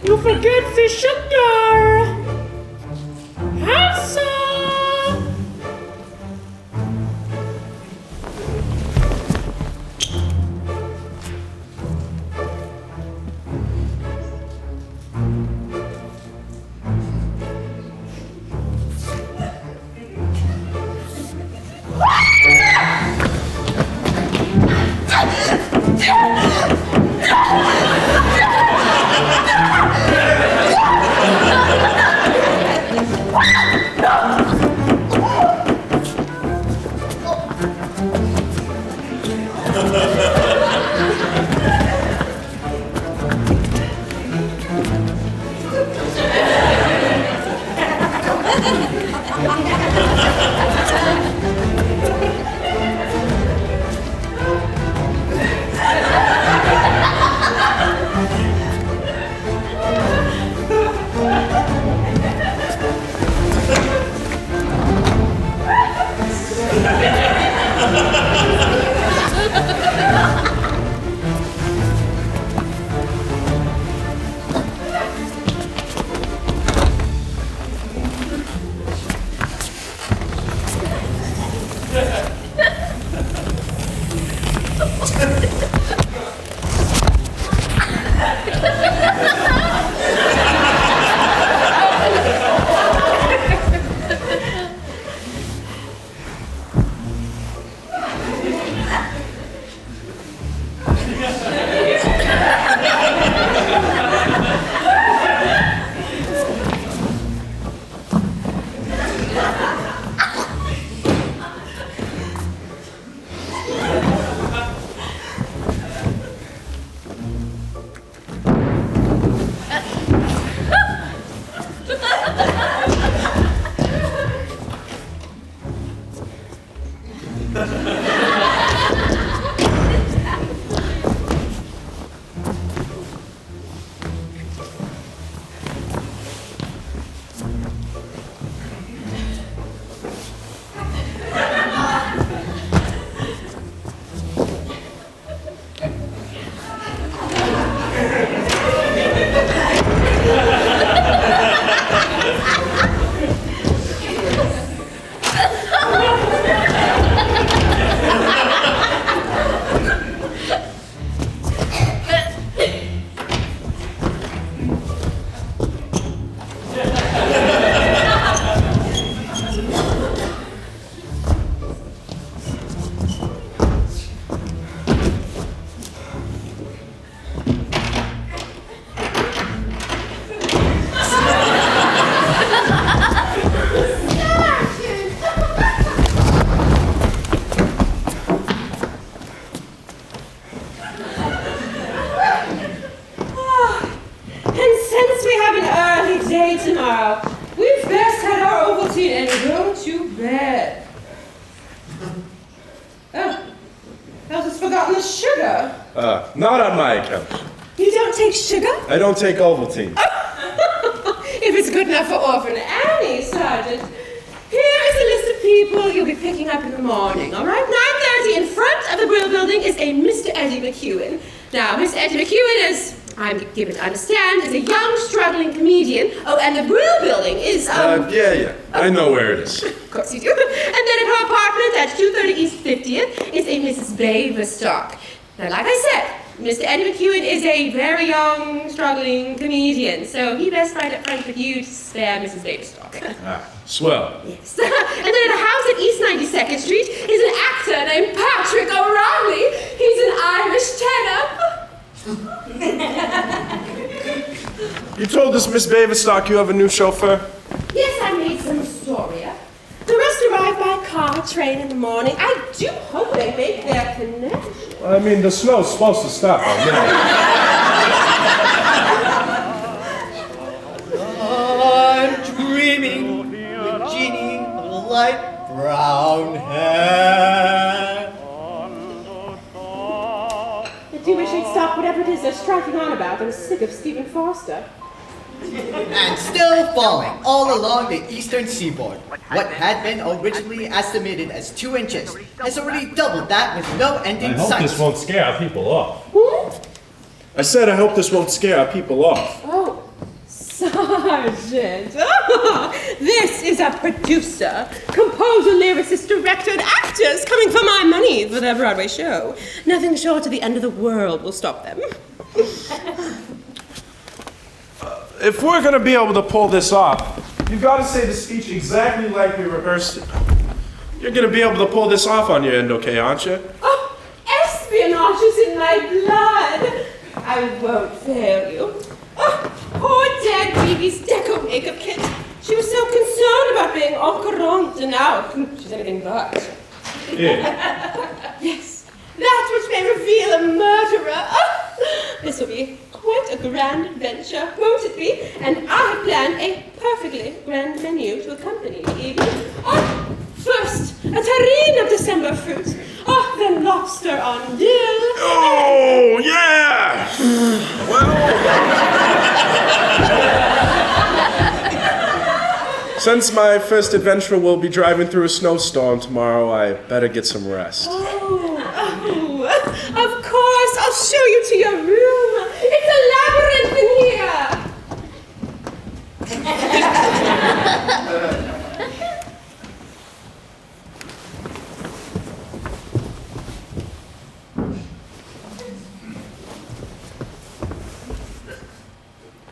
You forget the sugar. Have some. Not on my account. You don't take sugar? I don't take Ovaltine. If it's good enough for Orphan Annie, Sergeant. Here is a list of people you'll be picking up in the morning, all right? 9:30 in front of the Brill Building is a Mr. Eddie McEwen. Now, Mr. Eddie McEwen is, I'm given to understand, is a young, struggling comedian. Oh, and the Brill Building is, Yeah. I know where it is. Of course you do. And then in her apartment at 230 East 50th is a Mrs. Baverstock. Now, like I said, Mr. Eddie McEwen is a very young, struggling comedian, so he best right up front with you to spare Mrs. Baverstock. Swell. Yes. And then in a house at East 92nd Street is an actor named Patrick O'Reilly. He's an Irish tenor. You told us, Miss Baverstock, you have a new chauffeur? Yes, I made some Astoria. The rest arrive by car, train in the morning. I do hope they make their connection. I mean, the snow's supposed to stop already. I'm dreaming with Jeannie with light brown hair. I do wish they'd stop whatever it is they're striking on about. I'm sick of Stephen Foster. And still falling all along the eastern seaboard. What had been originally estimated as 2 inches has already doubled that with no end in I hope sight. this won't scare our people off. What? I said I hope this won't scare our people off. Oh, Sergeant. This is a producer, composer, lyricist, director, and actors coming for my money for their Broadway show. Nothing short of the end of the world will stop them. If we're gonna be able to pull this off, you've got to say the speech exactly like we rehearsed it. You're gonna be able to pull this off on your end, okay, aren't you? Oh, espionage is in my blood. I won't fail you. Oh, poor dead Phoebe's deco makeup kit. She was so concerned about being en courante, and now she's anything but. Yeah. Yes, that which may reveal a murderer. Oh, this will be quite a grand adventure, won't it be? And I have planned a perfectly grand menu to accompany the evening. Oh, first, a terrine of December fruit. Oh, then lobster on dill. Oh, yeah! Well... Since my first adventure will be driving through a snowstorm tomorrow, I better get some rest. Oh, of course, I'll show you to your room. It's a labyrinth in here.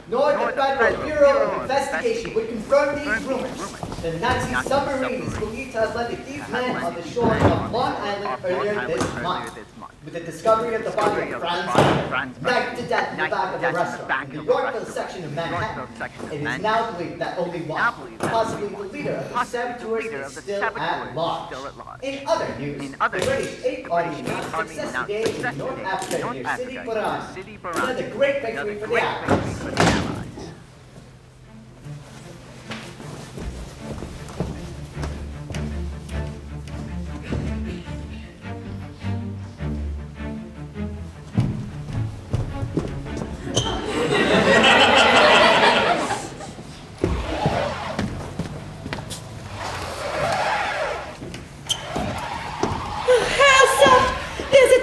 Nor the Federal Bureau of Investigation would confirm these rumors. The Nazi submarine is believed to have landed these men on the shore of Long Island earlier this month. With the discovery of the body of Franz, knifed to death in the back of a restaurant in the Yorkville section of Manhattan, it is now believed that only one, possibly the leader of the saboteurs, is still at large. In other news, the British aid party announced success today in North Africa near Sidi Bouzid, another great victory for the Allies.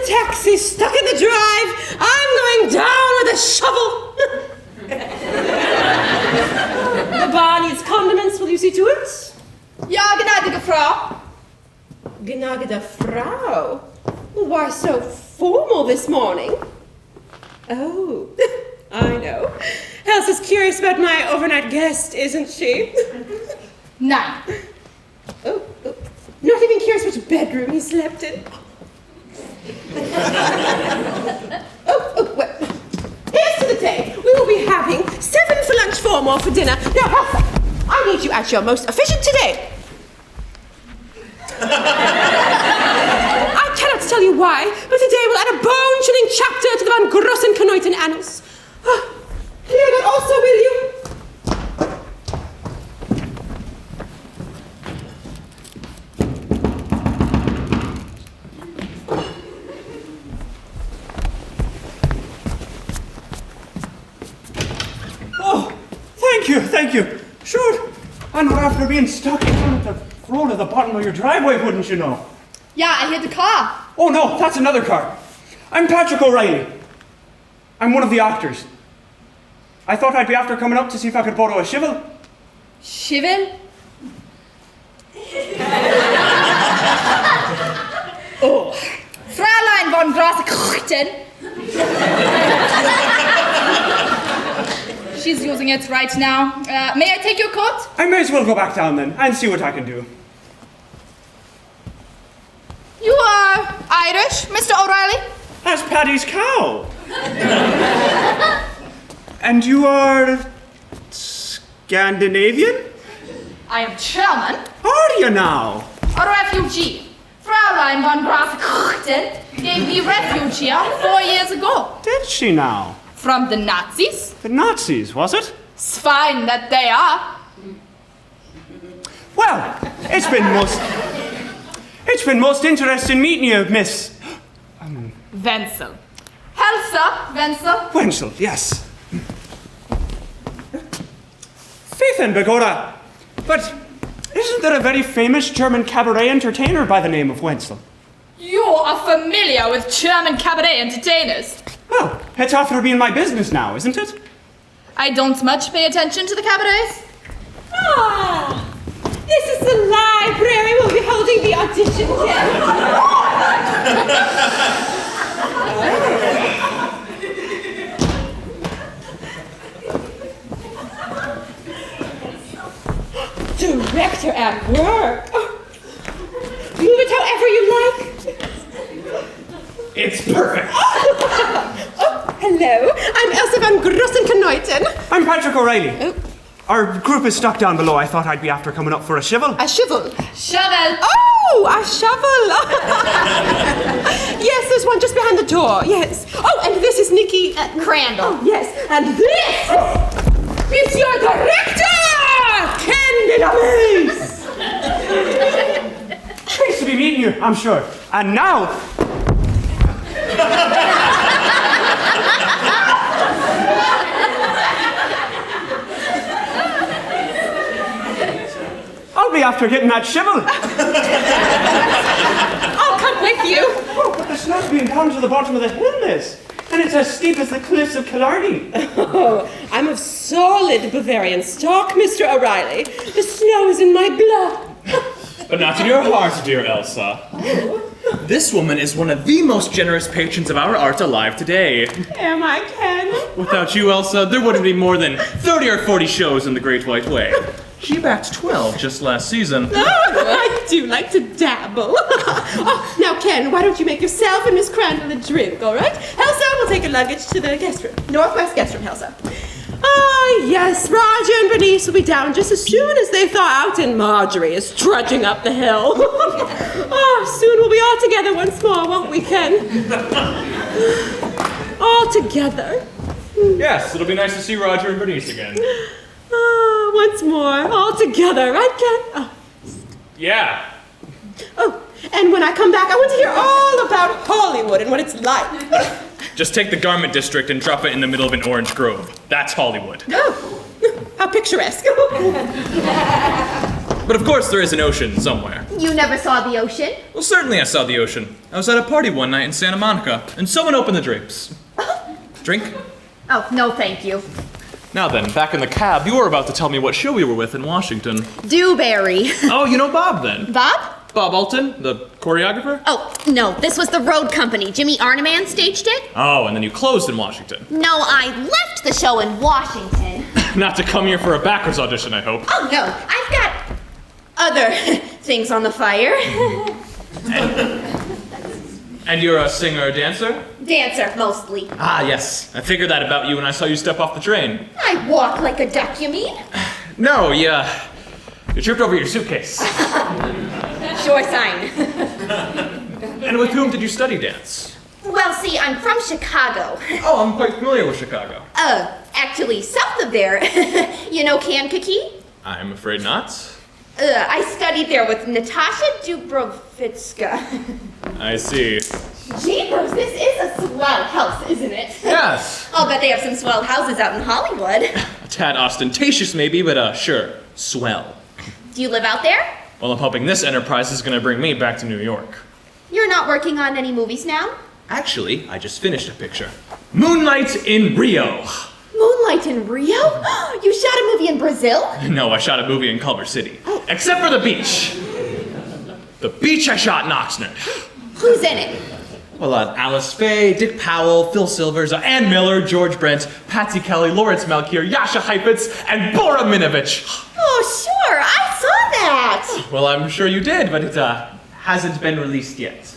Taxi stuck in the drive. I'm going down with a shovel. The bar needs condiments. Will you see to it? Ja, gnädige Frau. Gnädige Frau? Why so formal this morning? Oh, I know. Elsa's curious about my overnight guest, isn't she? Nein. Oh, not even curious which bedroom he slept in. Well, here's to the day. We will be having 7 for lunch, 4 more for dinner. Now, Elsa, I need you at your most efficient today. I cannot tell you why, but today will add a bone-chilling chapter to the Van Grossen-Kanoiten annals. Hear that also, will you? Thank you. Sure. And not after being stuck down at the road at the bottom of your driveway, wouldn't you know? Yeah, I hit the car. Oh no, that's another car. I'm Patrick O'Reilly. I'm one of the actors. I thought I'd be after coming up to see if I could borrow a shovel. Shovel? Oh. Fräulein von Grossen. She's using it right now. May I take your coat? I may as well go back down then and see what I can do. You are Irish, Mr. O'Reilly? That's Paddy's cow. And you are Scandinavian? I am German. Are you now? A refugee. Fräulein von Grossen gave me refuge here 4 years ago. Did she now? From the Nazis? The Nazis, was it? Swine that they are. Well, it's been most interesting meeting you, Miss Wenzel. Elsa Wenzel. Wenzel, yes. Faith and Begorra. But isn't there a very famous German cabaret entertainer by the name of Wenzel? You are familiar with German cabaret entertainers. Well, it's after being my business now, isn't it? I don't much pay attention to the cabarets. Ah, this is the library. We'll be holding the audition Director at work. Move it however you like. It's perfect. Oh, hello. I'm Elsa van Grossen-Kanoiten. I'm Patrick O'Reilly. Oh. Our group is stuck down below. I thought I'd be after coming up for a shivel. A shovel. Shovel. Oh, a shovel. Yes, there's one just behind the door. Yes. Oh, and this is Nikki Crandall. Oh, yes. And this is your director, Ken de la Mace. Nice to be meeting you, I'm sure. And now... I'll be after getting that shivel. I'll come with you. Oh, but there's not being down to the bottom of the hill is. And it's as steep as the cliffs of Killarney. Oh, I'm of solid Bavarian stock, Mr. O'Reilly. The snow is in my blood. But not in your heart, dear Elsa. This woman is one of the most generous patrons of our art alive today. Am I, Ken? Without you, Elsa, there wouldn't be more than 30 or 40 shows in the Great White Way. She backed 12 just last season. Oh, I do like to dabble. Oh, now, Ken, why don't you make yourself and Miss Crandall a drink, all right? Elsa will take your luggage to the guest room. Northwest guest room, Elsa. Ah, yes, Roger and Bernice will be down just as soon as they thaw out and Marjorie is trudging up the hill. Oh, soon we'll be all together once more, won't we, Ken? All together. Yes, it'll be nice to see Roger and Bernice again. Ah, once more, all together, right, Ken? Oh. Yeah. Oh, and when I come back, I want to hear all about Hollywood and what it's like. Just take the garment district and drop it in the middle of an orange grove. That's Hollywood. Oh, how picturesque. But of course there is an ocean somewhere. You never saw the ocean? Well, certainly I saw the ocean. I was at a party one night in Santa Monica, and someone opened the drapes. Drink? Oh, no thank you. Now then, back in the cab, you were about to tell me what show we were with in Washington. Dewberry. Oh, you know Bob then? Bob? Bob Alton, the choreographer? Oh, no, this was the road company. Jimmy Arneman staged it? Oh, and then you closed in Washington. No, I left the show in Washington. Not to come here for a backers audition, I hope. Oh, no, I've got other things on the fire. And you're a singer or dancer? Dancer, mostly. Ah, yes. I figured that about you when I saw you step off the train. I walk like a duck, you mean? No, you tripped over your suitcase. Sure sign. And with whom did you study dance? Well, see, I'm from Chicago. Oh, I'm quite familiar with Chicago. Actually, south of there. You know Kankakee? I'm afraid not. I studied there with Natasha Dubrovitska. I see. Jeepers, this is a swell house, isn't it? Yes. I'll bet they have some swell houses out in Hollywood. A tad ostentatious maybe, but sure, swell. Do you live out there? Well, I'm hoping this enterprise is gonna bring me back to New York. You're not working on any movies now? Actually, I just finished a picture. Moonlight in Rio. Moonlight in Rio? You shot a movie in Brazil? No, I shot a movie in Culver City. Except for the beach. The beach I shot in Oxnard. Who's in it? Well, Alice Faye, Dick Powell, Phil Silvers, Ann Miller, George Brent, Patsy Kelly, Lawrence Melchior, Yasha Heifetz, and Bora Minovich. Oh, sure, I saw that. Well, I'm sure you did, but it hasn't been released yet.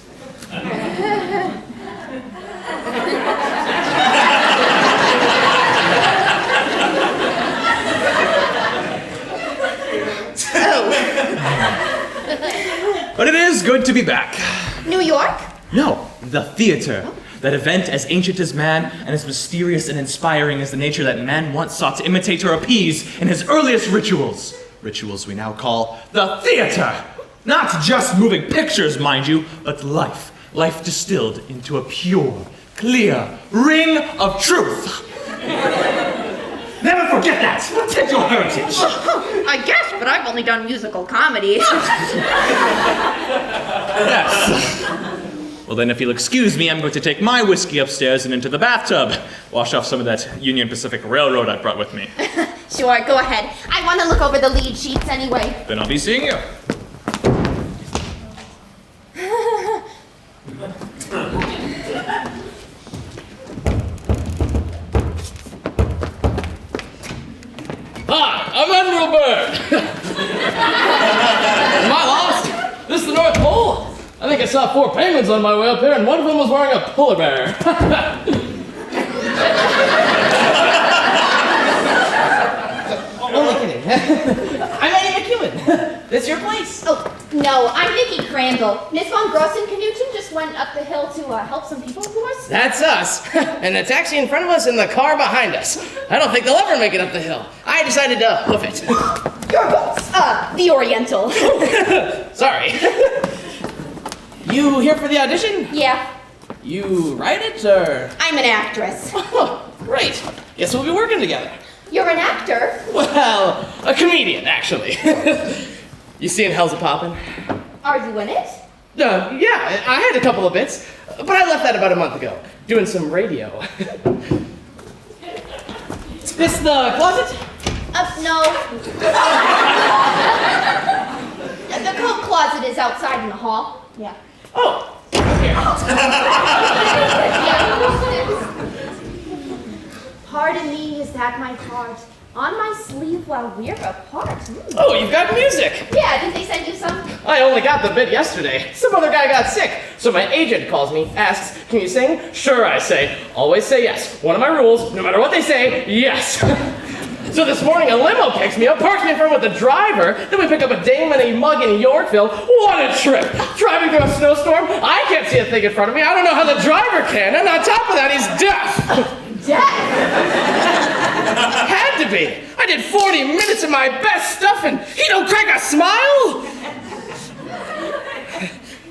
But it is good to be back. New York? No, the theater. That event as ancient as man and as mysterious and inspiring as the nature that man once sought to imitate or appease in his earliest rituals. Rituals we now call the theater. Not just moving pictures, mind you, but life. Life distilled into a pure, clear ring of truth. Never forget that. Protect your heritage. I guess, but I've only done musical comedy. Yes. Well then, if you'll excuse me, I'm going to take my whiskey upstairs and into the bathtub. Wash off some of that Union Pacific Railroad I brought with me. Sure, go ahead. I want to look over the lead sheets anyway. Then I'll be seeing you. Hi, I'm Admiral Byrd. Am I lost? This is the North Pole? I think I saw 4 penguins on my way up here, and one of them was wearing a polar bear. Only kidding. I'm Eddie McEwen. This your place? Oh, no, I'm Nikki Crandall. Miss von Grossen-Knudsen just went up the hill to help some people, of course. That's us. And the taxi in front of us and the car behind us. I don't think they'll ever make it up the hill. I decided to hoof it. Your boots, the Oriental. Sorry. You here for the audition? Yeah, You write it, or? I'm an actress. Oh, great. Guess we'll be working together. You're an actor? Well, a comedian, actually. You seeing Hell's a Poppin'? Are you in it? Yeah, I had a couple of bits, but I left that about a month ago, doing some radio. This the closet? No. The coat closet is outside in the hall. Yeah. Oh, here. Pardon me, is that my card? On my sleeve while we're apart. Oh, you've got music. Yeah, did they send you some? I only got the bit yesterday. Some other guy got sick, so my agent calls me, asks, can you sing? Sure, I say. Always say yes. One of my rules, no matter what they say, yes. So this morning a limo picks me up, parks me in front with the driver, then we pick up a dame and a mug in Yorkville. What a trip! Driving through a snowstorm, I can't see a thing in front of me. I don't know how the driver can, and on top of that, he's deaf. Deaf? Had to be. I did 40 minutes of my best stuff and he don't crack a smile?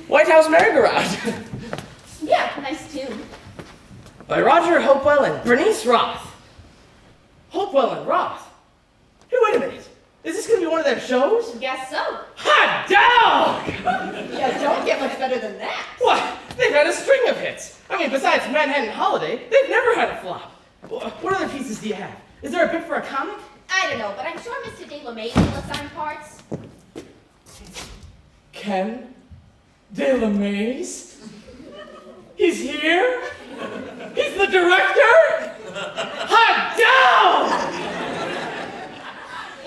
White House Merry-Go-Round. Yeah, nice tune. By Roger Hopewell and Bernice Roth. Hopewell and Roth? Hey, wait a minute. Is this going to be one of their shows? Guess so. Hot dog! Yeah, don't get much better than that. What? They've had a string of hits. I mean, besides Manhattan Holiday, they've never had a flop. What other pieces do you have? Is there a bit for a comic? I don't know, but I'm sure Mr. De LeMay will assign parts. Ken? De LeMay's? He's here? He's the director? Hot dog!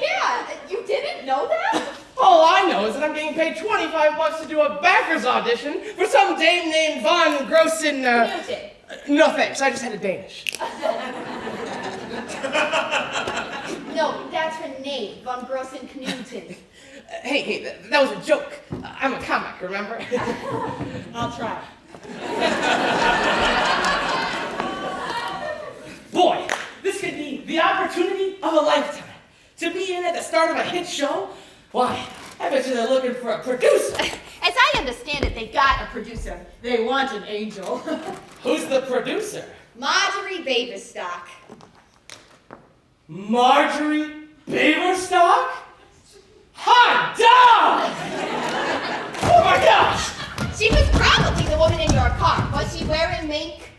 Yeah, you didn't know that? All I know is that I'm getting paid $25 to do a backers audition for some dame named Von Grossen, Knudsen. No thanks, I just had a Danish. No, that's her name, Von Grossen-Knudsen. Hey, that was a joke. I'm a comic, remember? I'll try. Boy, this could be the opportunity of a lifetime. To be in at the start of a hit show? Why, I bet you they're looking for a producer. As I understand it, they got a producer. They want an angel. Who's the producer? Marjorie Baverstock. Marjorie Baverstock? Hot dog! Oh my gosh! She was probably the woman in your car. Was she wearing mink?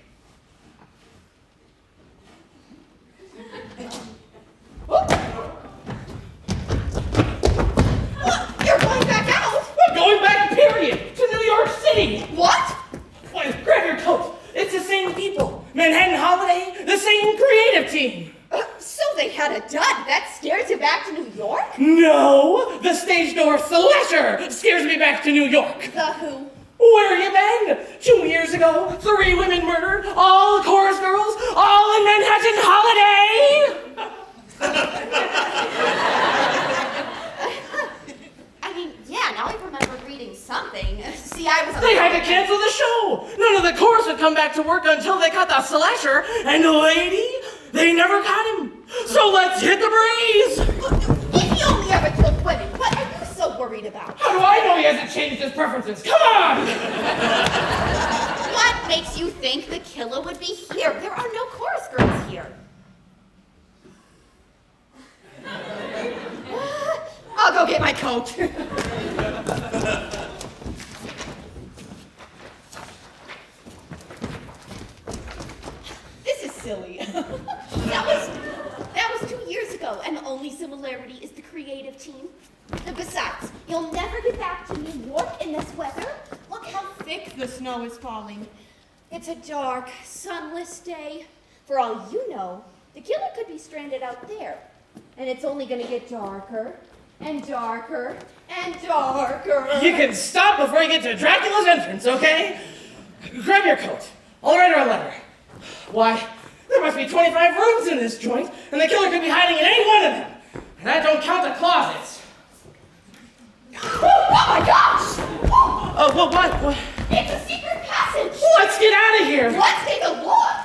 You're going back out? I'm going back, period, to New York City. What? Wait, grab your coat. It's the same people. Manhattan Holiday, the same creative team. So they had a dud. That scares you back to New York? No, the stage door slasher scares me back to New York. The who? Where you been? 2 years ago, 3 women murdered, all chorus girls, all in Manhattan Holiday. I mean, yeah, now I remember reading something. See, I was... They had to cancel the show. None of the chorus would come back to work until they caught the slasher, and the lady, they never caught him. So let's hit the breeze. If he only ever killed women, what are you so worried about? How do I know he hasn't changed his preferences? Come on! What makes you think the killer would be here? There are no chorus girls here. I'll go get my coat. That was 2 years ago, and the only similarity is the creative team. And besides, you'll never get back to New York in this weather. Look how thick the snow is falling. It's a dark, sunless day. For all you know, the killer could be stranded out there. And it's only gonna get darker and darker and darker. You can stop before you get to Dracula's entrance, okay? Grab your coat. I'll write her a letter. Why, there must be 25 rooms in this joint, and the killer could be hiding in any one of them. And I don't count the closets. Oh my gosh! Oh, well, what? It's a secret passage! Let's get out of here! Let's take a look!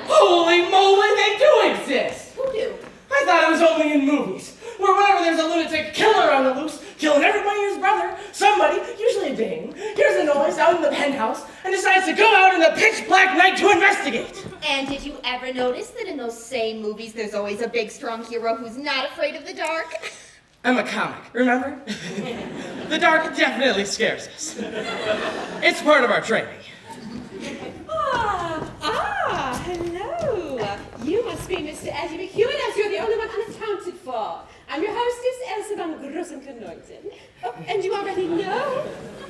Holy moly, they do exist! Who do? I thought it was only in movies, where whenever there's a lunatic killer on the loose, killing everybody and his brother, somebody, usually a dame, hears a noise out in the penthouse and decides to go out in the pitch black night to investigate. And did you ever notice that in those same movies there's always a big strong hero who's not afraid of the dark? I'm a comic, remember? The dark definitely scares us. It's part of our training. Hello. You must be Mr. Eddie McEwen, as you're the only one unaccounted for. I'm your hostess, Elsa von Grossenknoten. Oh, and you already know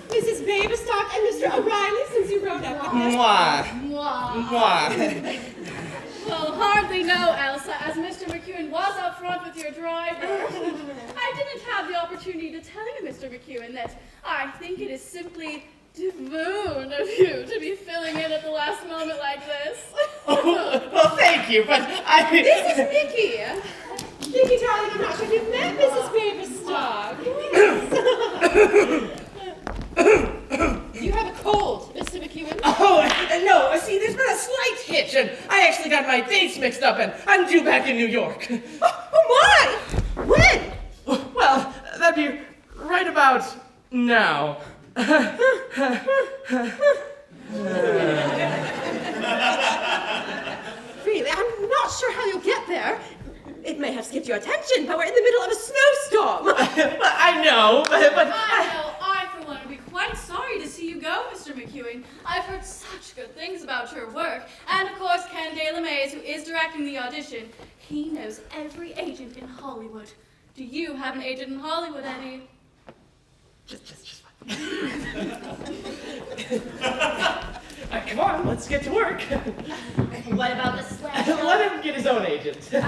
Mrs. Baberstock and Mr. O'Reilly, since you rode up with us. Mwah. Mwah. Well, hardly know, Elsa, as Mr. McEwen was up front with your driver. I didn't have the opportunity to tell you, Mr. McEwen, that I think it is simply divoon of you to be filling in at the last moment like this. Oh, well, thank you, but This is Mickey. Mickey, darling, I'm not sure if you've met Mrs. Baberstock. You have a cold, Mr. McEwen. Oh, no, see, there's been a slight hitch, and I actually got my dates mixed up, and I'm due back in New York. Oh, my! When? Well, that'd be right about now. Really, I'm not sure how you'll get there. It may have skipped your attention, but we're in the middle of a snowstorm. I know, but I, for one, would be quite sorry to see you go, Mr. McEwen. I've heard such good things about your work. And, of course, Ken De La Maze, who is directing the audition, he knows every agent in Hollywood. Do you have an agent in Hollywood, Eddie? Just come on, let's get to work. What about the slash? Let him get his own agent. Elsa,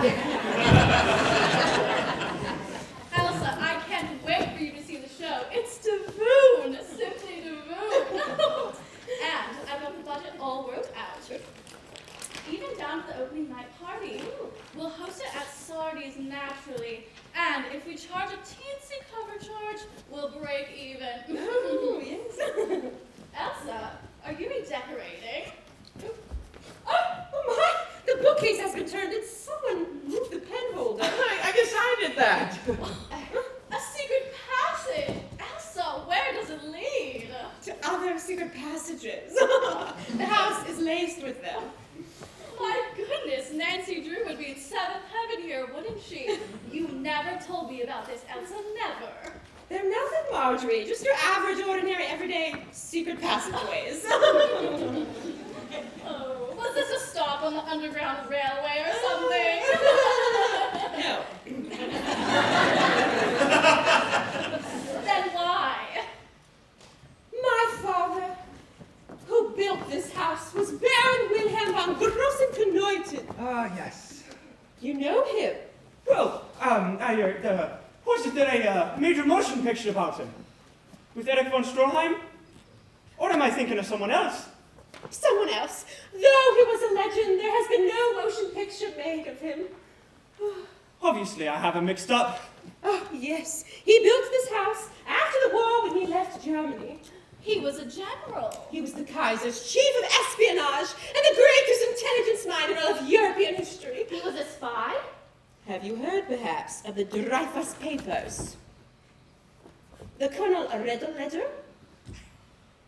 I can't wait for you to see the show. It's divoon, simply divoon. And I've got the budget all worked out. Even down to the opening night party. We'll host it at Sardi's naturally. And if we charge a teensy cover charge, we'll break even. Oh, yes. Elsa, are you redecorating? Oh my! The bookcase has been turned and someone moved the pen holder. I guess I did that. A secret passage! Elsa, where does it lead? To other secret passages. The house is laced with them. My goodness, Nancy Drew would be in seventh heaven here, wouldn't she? You never told me about this, Elsa, never. They're nothing, Marjorie. Just your average, ordinary, everyday secret passageways. Oh, was this a stop on the Underground Railway or something? No. Then why? My father, who built this house, was Baron Wilhelm von Grossenknoten. Ah, yes. You know him? Well, I heard, Horses did a major motion picture about him. With Erich von Stroheim? Or am I thinking of someone else? Someone else. Though he was a legend, there has been no motion picture made of him. Obviously, I have him mixed up. Oh, yes. He built this house after the war when he left Germany. He was a general. He was the Kaiser's chief of espionage and the greatest intelligence mind in all of European history. He was a spy? Have you heard, perhaps, of the Dreyfus Papers? The Colonel Redder letter?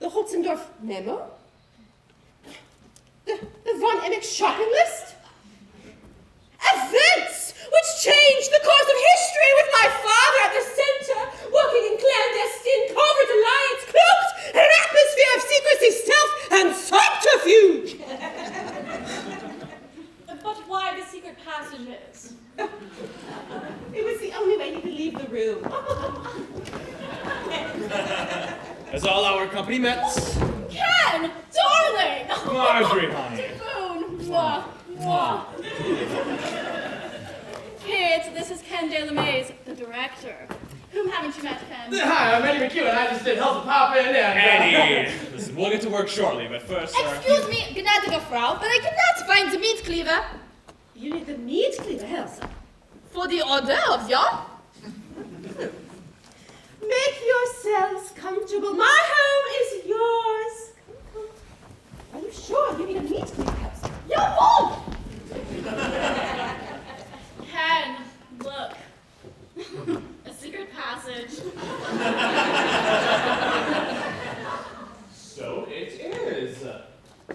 The Hotzendorf memo? The von Emmeck shopping list? Events which changed the course of history with my father at the center, working in clandestine covert alliance, cloaked in an atmosphere of secrecy, stealth, and subterfuge. passage is. It was the only way he could leave the room. As all our company met. Ken! Darling! Marjorie, honey. Typhoon! Mwah, mwah. Kids, this is Ken De La Maze, the director. Whom haven't you met, Ken? Hi, I'm Eddie McEwen. I just did help to pop in. Eddie! Listen, we'll get to work shortly, but first, Excuse me, gnädige Frau, but I cannot find the meat cleaver. You need the meat cleaver, Elsa. For the hors d'oeuvres, yeah? Make yourselves comfortable. My home is yours. Come, come. Are you sure you need a meat cleaver, Elsa? You won't! Ken, look. A secret passage. So it is.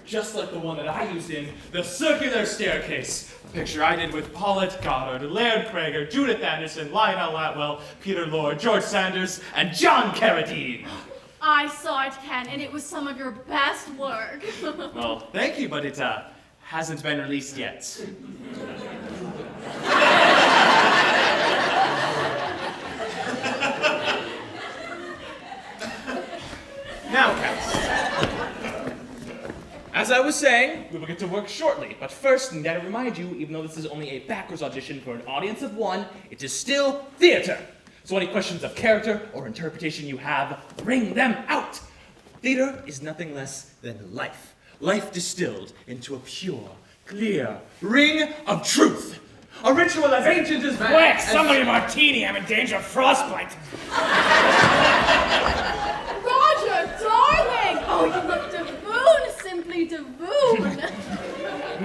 Just like the one that I used in The Circular Staircase. A picture I did with Paulette Goddard, Laird Prager, Judith Anderson, Lionel Atwell, Peter Lord, George Sanders, and John Carradine. I saw it, Ken, and it was some of your best work. Well, thank you, but it hasn't been released yet. Now, cast. As I was saying, we will get to work shortly, but first, I gotta remind you, even though this is only a backwards audition for an audience of one, it is still theater. So any questions of character or interpretation you have, bring them out. Theater is nothing less than life. Life distilled into a pure, clear ring of truth. A ritual as ancient as man. Quick, somebody martini, I'm in danger of frostbite. Roger, darling! Oh, you look Devoon, simply Devoon.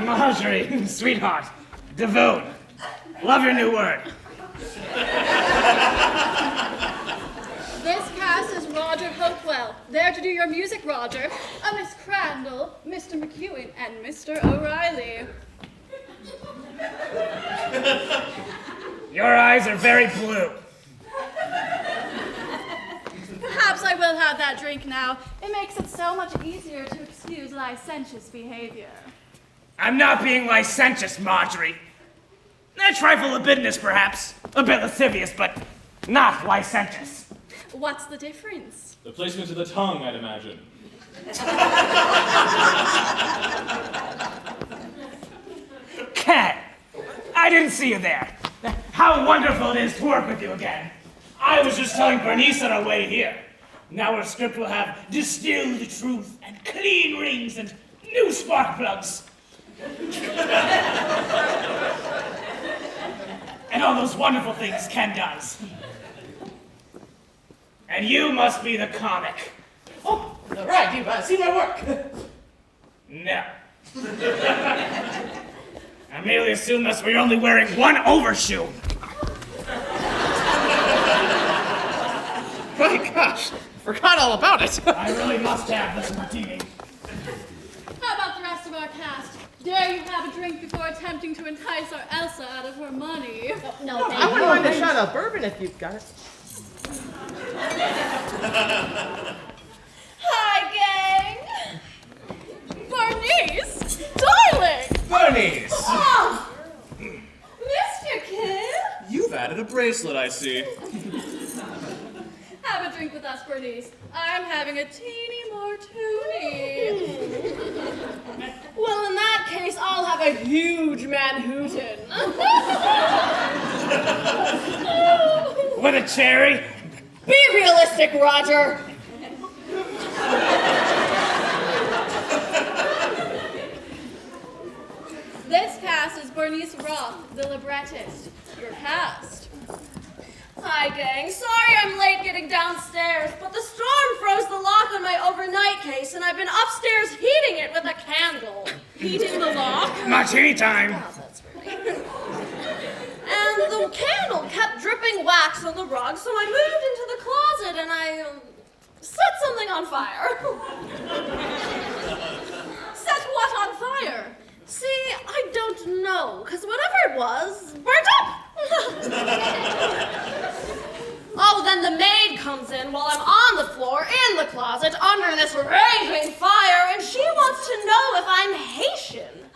Marjorie, sweetheart, Devoon. Love your new word. This cast is Roger Hopewell. There to do your music, Roger. Miss Crandall, Mr. McEwen, and Mr. O'Reilly. Your eyes are very blue. Perhaps I will have that drink now. It makes it so much easier to excuse licentious behavior. I'm not being licentious, Marjorie. A trifle libidinous, perhaps. A bit lascivious, but not licentious. What's the difference? The placement of the tongue, I'd imagine. Ken, I didn't see you there. How wonderful it is to work with you again. I was just telling Bernice on our way here. Now our script will have distilled truth and clean rings and new spark plugs. And all those wonderful things Ken does. And you must be the comic. Oh, right, you've seen my work. No. I merely assumed thus we're only wearing one overshoe. My gosh, forgot all about it. I really must have this martini. How about the rest of our cast? Dare you have a drink before attempting to entice our Elsa out of her money? No, thank I wouldn't mind a you. shot of bourbon if you've got it. Hi, gang! Bernice! Darling! Bernice! Oh! Mr. Kid! You've added a bracelet, I see. Have a drink with us, Bernice. I'm having a teeny martini. Well, in that case, I'll have a huge Manhattan. With a cherry? Be realistic, Roger. This cast is Bernice Roth, the librettist. Your cast. Hi, gang. Sorry I'm late getting downstairs, but the storm froze the lock on my overnight case, and I've been upstairs heating it with a candle. Heating the lock? Martini time. Oh, that's right. And the candle kept dripping wax on the rug, so I moved into the closet and I set something on fire. Set what on fire? See, I don't know, because whatever it was, burnt up. Oh, then the maid comes in while I'm on the floor in the closet under this raging fire, and she wants to know if I'm Haitian.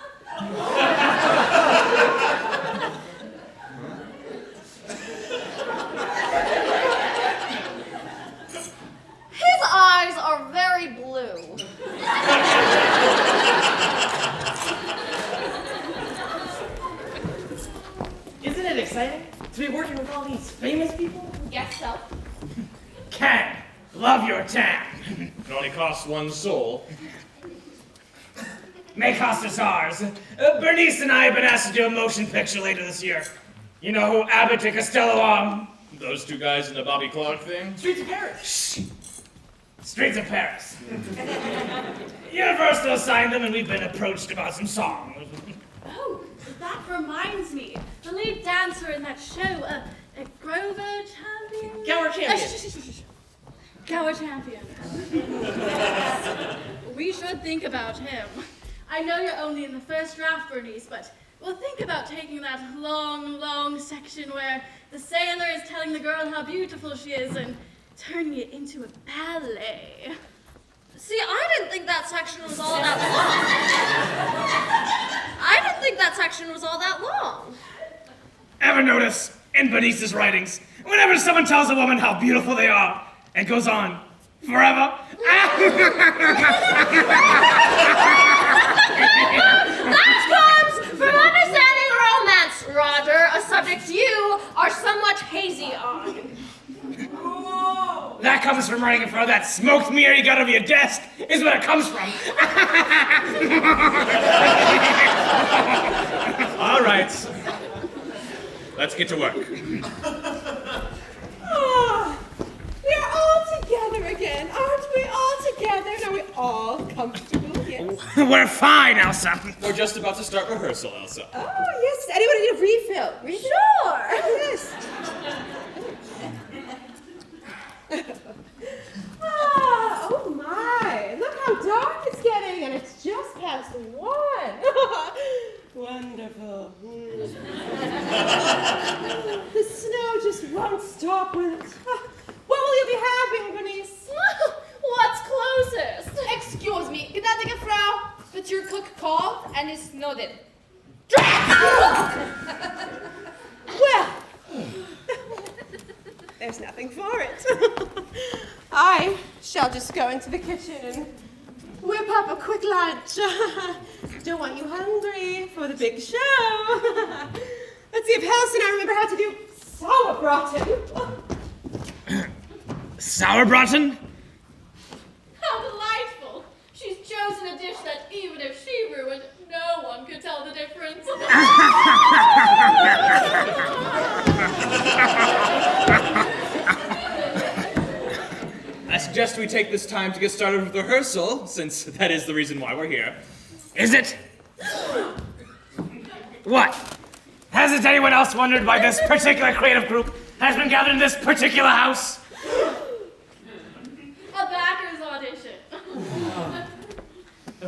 exciting? To be working with all these famous people? Guess so. Ken, love your tan. It only costs one soul. May cost us ours. Bernice and I have been asked to do a motion picture later this year. You know who Abbott and Costello are? Those two guys in the Bobby Clark thing? Streets of Paris. Shh. Streets of Paris. Universal signed them and we've been approached about some songs. Oh, that reminds me. The lead dancer in that show, Grover Champion? Gower Champion. Gower Champion. We should think about him. I know you're only in the first draft, Bernice, but we'll think about taking that long, long section where the sailor is telling the girl how beautiful she is and turning it into a ballet. See, I didn't think that section was all that long. Ever notice, in Bernice's writings, whenever someone tells a woman how beautiful they are, it goes on forever? That comes from understanding romance, Roger, a subject you are somewhat hazy on. That comes from writing in front of that smoked mirror you got over your desk, is where it comes from. All right. Let's get to work. Ah, we are all together again, aren't we? All together. Are we all comfortable? Yes. We're fine, Elsa. We're just about to start rehearsal, Elsa. Oh, yes. Does anyone need a refill? Sure. Oh, yes. Oh my! Look how dark it's getting, and it's just past 1. Wonderful. The snow just won't stop, will it? What will you be having, Bernice? What's closest? Excuse me, gnädige Frau, but your cook called and is nodded. Well, there's nothing for it. I shall just go into the kitchen and whip up a quick lunch. Don't want you hungry for the big show. Let's see if Helsa and I remember how to do sauerbraten. Sauerbraten? How delightful! She's chosen a dish that even if she ruined, no one could tell the difference. I suggest we take this time to get started with rehearsal, since that is the reason why we're here. Is it? What? Hasn't anyone else wondered why this particular creative group has been gathered in this particular house? A backer's audition.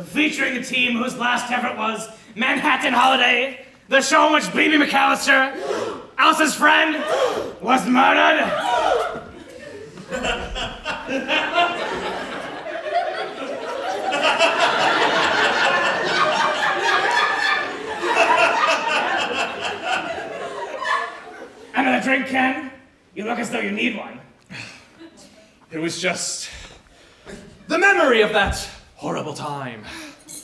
Featuring a team whose last effort was Manhattan Holiday, the show in which Baby McAllister, Elsa's friend, was murdered. Another drink, Ken? You look as though you need one. It was just the memory of that horrible time.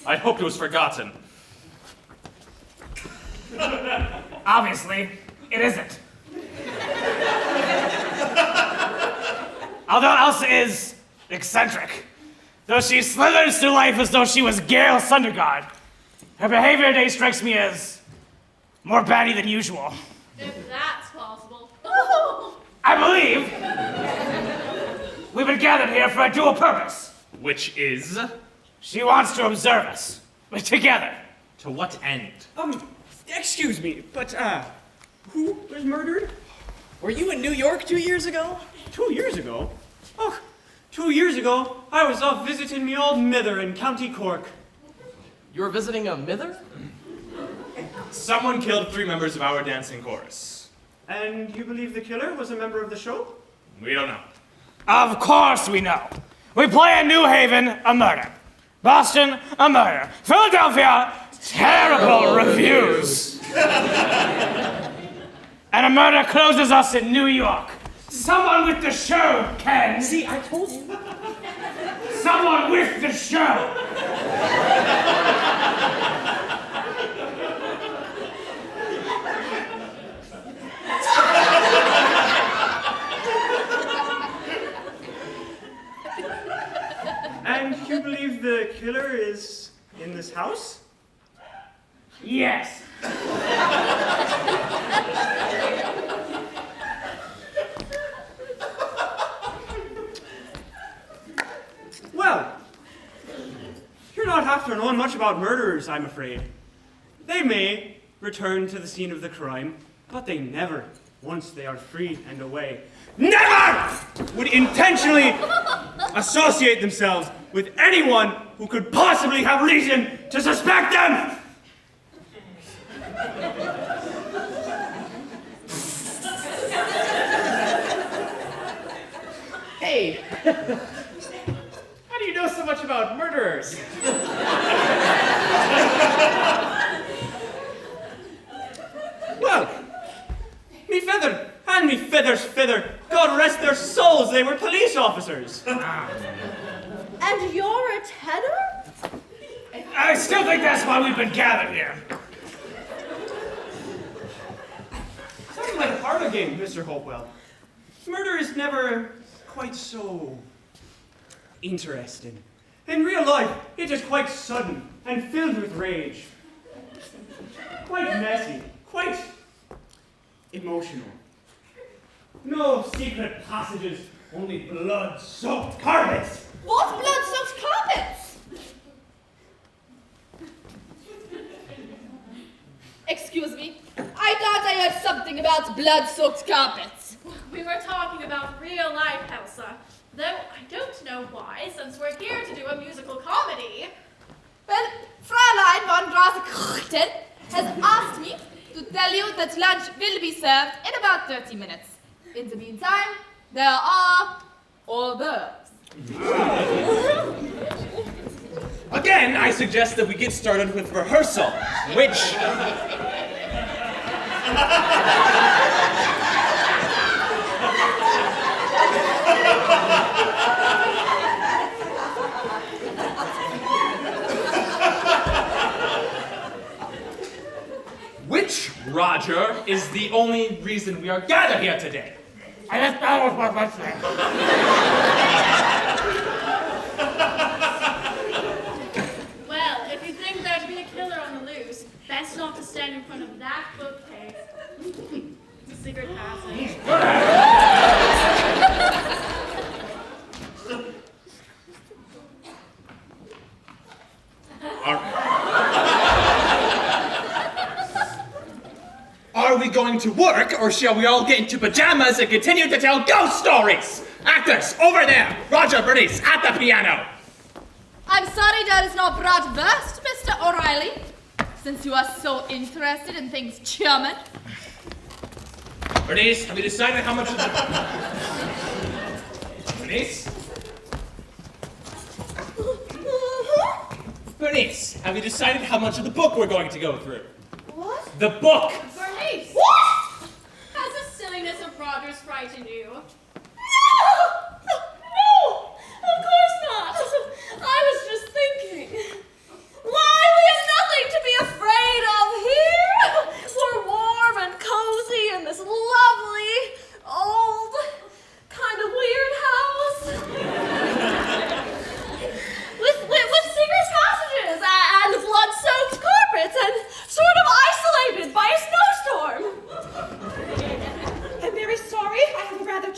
I hoped it was forgotten. Obviously, it isn't. Although Elsa is eccentric, though she slithers through life as though she was Gale Sundergaard, her behavior today strikes me as more batty than usual. If that's possible. I believe we've been gathered here for a dual purpose. Which is? She wants to observe us. We're together. To what end? Excuse me, but, who was murdered? Were you in New York 2 years ago? 2 years ago? Oh, 2 years ago, I was off visiting me old mither in County Cork. You were visiting a mither? Someone killed 3 members of our dancing chorus. And you believe the killer was a member of the show? We don't know. Of course we know. We play in New Haven, a murder. Boston, a murder. Philadelphia, terrible reviews. And a murder closes us in New York. Someone with the show, Ken. See, I told you. Someone with the show. house? Yes. Well, you're not after knowing much about murderers, I'm afraid. They may return to the scene of the crime, but they never, once they are free and away, never would intentionally associate themselves with anyone who could possibly have reason to suspect them! Hey, how do you know so much about murderers? Well, me feather and me feather's feather, God rest their souls, they were police officers. And you're a tenor? I still think that's why we've been gathered here. Sounds like a parlor game, Mr. Hopewell. Murder is never quite so interesting. In real life, it is quite sudden and filled with rage. Quite messy, quite emotional. No secret passages, only blood-soaked carpets. What blood-soaked carpets? Excuse me. I thought I heard something about blood-soaked carpets. We were talking about real life, Elsa. Though I don't know why, since we're here to do a musical comedy. Well, Fräulein von Grasekrchten has asked me to tell you that lunch will be served in about 30 minutes. In the meantime, there are orders. Again, I suggest that we get started with rehearsal, which... Which, Roger, is the only reason we are gathered here today. And that's not what I'm saying. Well, if you think there'd be a killer on the loose, best not to stand in front of that bookcase. It's a secret passage. Are we going to work, or shall we all get into pajamas and continue to tell ghost stories? Actors, over there! Roger, Bernice, at the piano! I'm sorry that is not brought first, Mr. O'Reilly, since you are so interested in things German. Bernice, have you decided how much of the... Bernice? Bernice, have you decided how much of the book we're going to go through? What? The book! Bernice! What? Has the silliness of Rogers frightened you? No! Of course not. I was just thinking. Why, we have nothing to be afraid of here. We're warm and cozy in this lovely, old, kind of weird house. with secret passages and blood-soaked carpets and sort of isolated by a snowstorm. I'm very sorry. I have a rather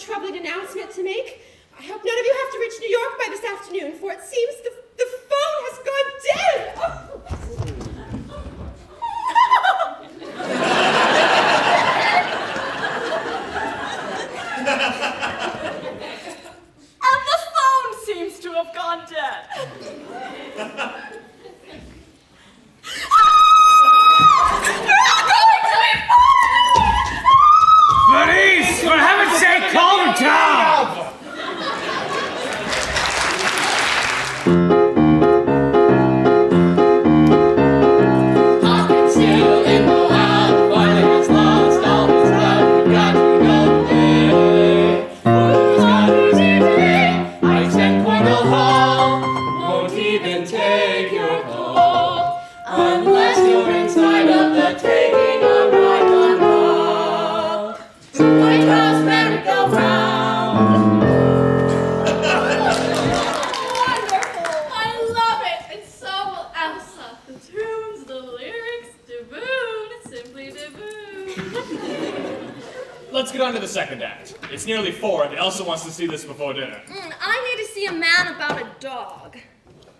Let's get on to the second act. It's nearly 4 and Elsa wants to see this before dinner. I need to see a man about a dog.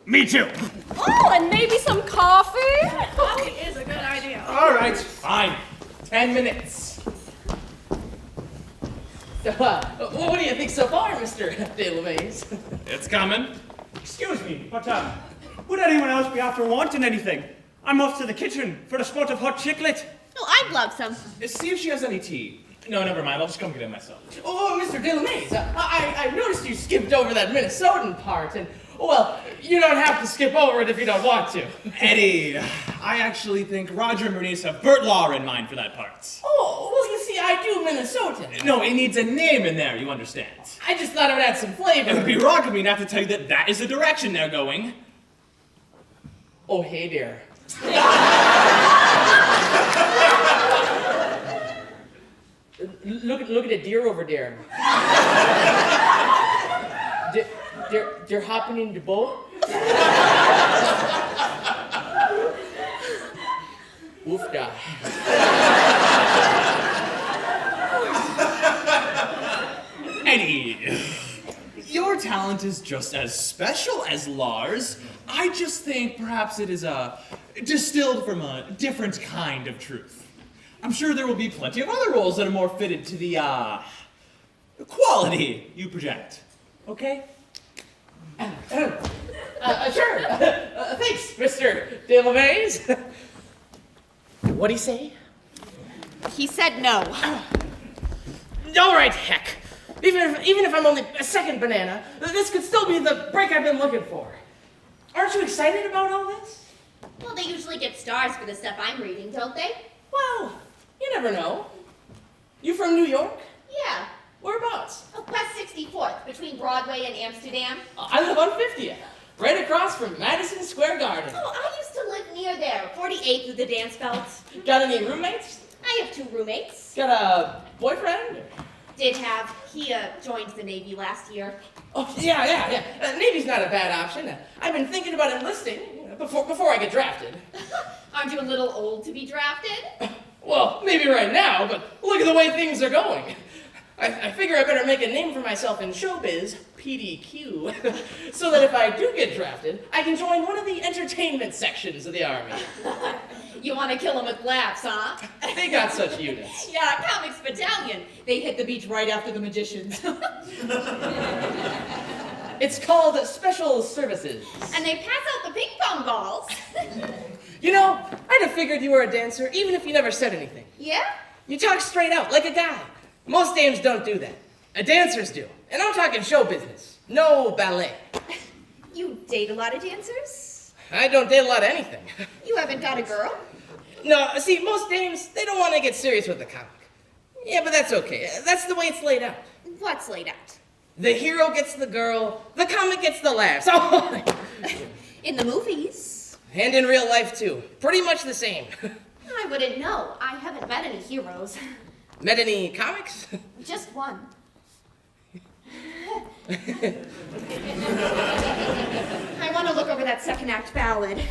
Me too. Oh, and maybe some coffee? Coffee is a good idea. All right, fine. 10 minutes. So, what do you think so far, Mr. De La Maze? It's coming. Excuse me, but would anyone else be after wanting anything? I'm off to the kitchen for a spot of hot chiclet. Oh, I'd love some. See if she has any tea. No, never mind. I'll just come get it myself. Oh, Mr. De La Maze, I noticed you skipped over that Minnesotan part, and, well, you don't have to skip over it if you don't want to. Eddie, I actually think Roger and Bernice have Bert Lahr in mind for that part. Oh, well, you see, I do Minnesotan. No, it needs a name in there, you understand. I just thought it would add some flavor. It would be wrong of me not to tell you that that is the direction they're going. Oh, hey there. Look at the deer over there. They're hopping in the boat. Woof da. Eddie, your talent is just as special as Lahr's. I just think perhaps it is distilled from a different kind of truth. I'm sure there will be plenty of other roles that are more fitted to the quality you project. Okay? Sure. Thanks, Mr. De La Maze. What'd he say? He said no. All right, heck. Even if I'm only a second banana, this could still be the break I've been looking for. Aren't you excited about all this? Well, they usually get stars for the stuff I'm reading, don't they? Well, you never know. You from New York? Yeah. Whereabouts? Oh, West 64th, between Broadway and Amsterdam. I live on 50th, right across from Madison Square Garden. Oh, I used to live near there, 48th with the dance belts. Got any roommates? I have 2 roommates. Got a boyfriend? Did have. He joined the Navy last year. Oh, yeah. Navy's not a bad option. I've been thinking about enlisting before I get drafted. Aren't you a little old to be drafted? Well, maybe right now, but look at the way things are going. I figure I better make a name for myself in showbiz, PDQ, so that if I do get drafted, I can join one of the entertainment sections of the Army. You want to kill him with laughs, huh? They got such units. Yeah, Comics Battalion. They hit the beach right after the magicians. It's called Special Services. And they pass out the ping pong balls. You know, I'd have figured you were a dancer, even if you never said anything. Yeah? You talk straight out, like a guy. Most dames don't do that. Dancers do. And I'm talking show business. No ballet. You date a lot of dancers? I don't date a lot of anything. You haven't got a girl? No, see, most dames, they don't want to get serious with the comic. Yeah, but that's okay. That's the way it's laid out. What's laid out? The hero gets the girl, the comic gets the laughs. In the movies. And in real life, too. Pretty much the same. I wouldn't know. I haven't met any heroes. Met any comics? Just one. I want to look over that second act ballad.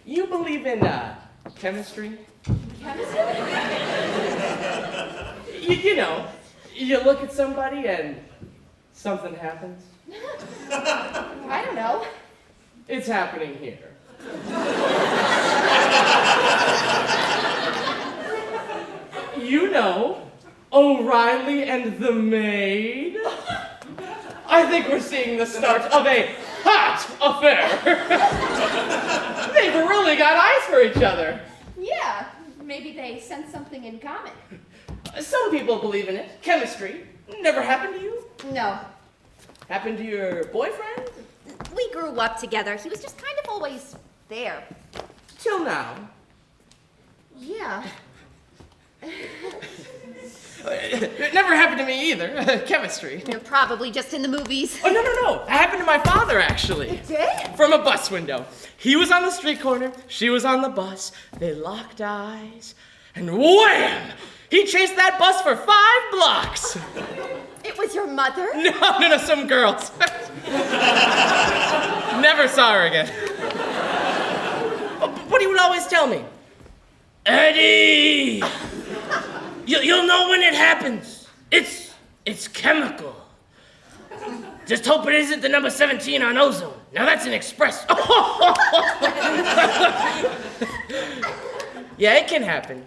You believe in chemistry? Chemistry? You know, you look at somebody and something happens. I don't know. It's happening here. You know, O'Reilly and the maid. I think we're seeing the start of a hot affair. They've really got eyes for each other. Yeah, maybe they sense something in common. Some people believe in it. Chemistry. Never happened to you? No. Happened to your boyfriend? We grew up together. He was just kind of always there. Till now. Yeah. It never happened to me either. Chemistry. Probably just in the movies. Oh, no. It happened to my father, actually. It did? From a bus window. He was on the street corner. She was on the bus. They locked eyes. And wham! He chased that bus for 5 blocks. It was your mother? No, some girls. Never saw her again. But he would always tell me, Eddie, you'll know when it happens. It's chemical. Just hope it isn't the number 17 on ozone. Now that's an express. Yeah, it can happen.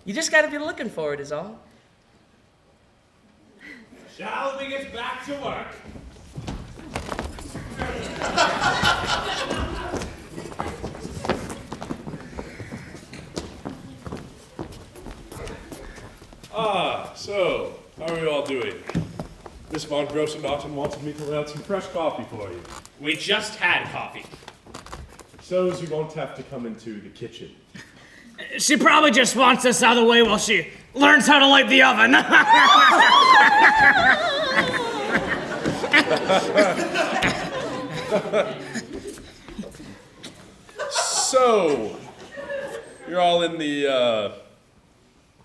You just gotta be looking for it is all. Shall we get back to work? So, how are you all doing? Miss Von Grossenaughton wanted me to lay out some fresh coffee for you. We just had coffee. So you won't have to come into the kitchen. She probably just wants us out of the way while she learns how to light the oven. So, you're all in the,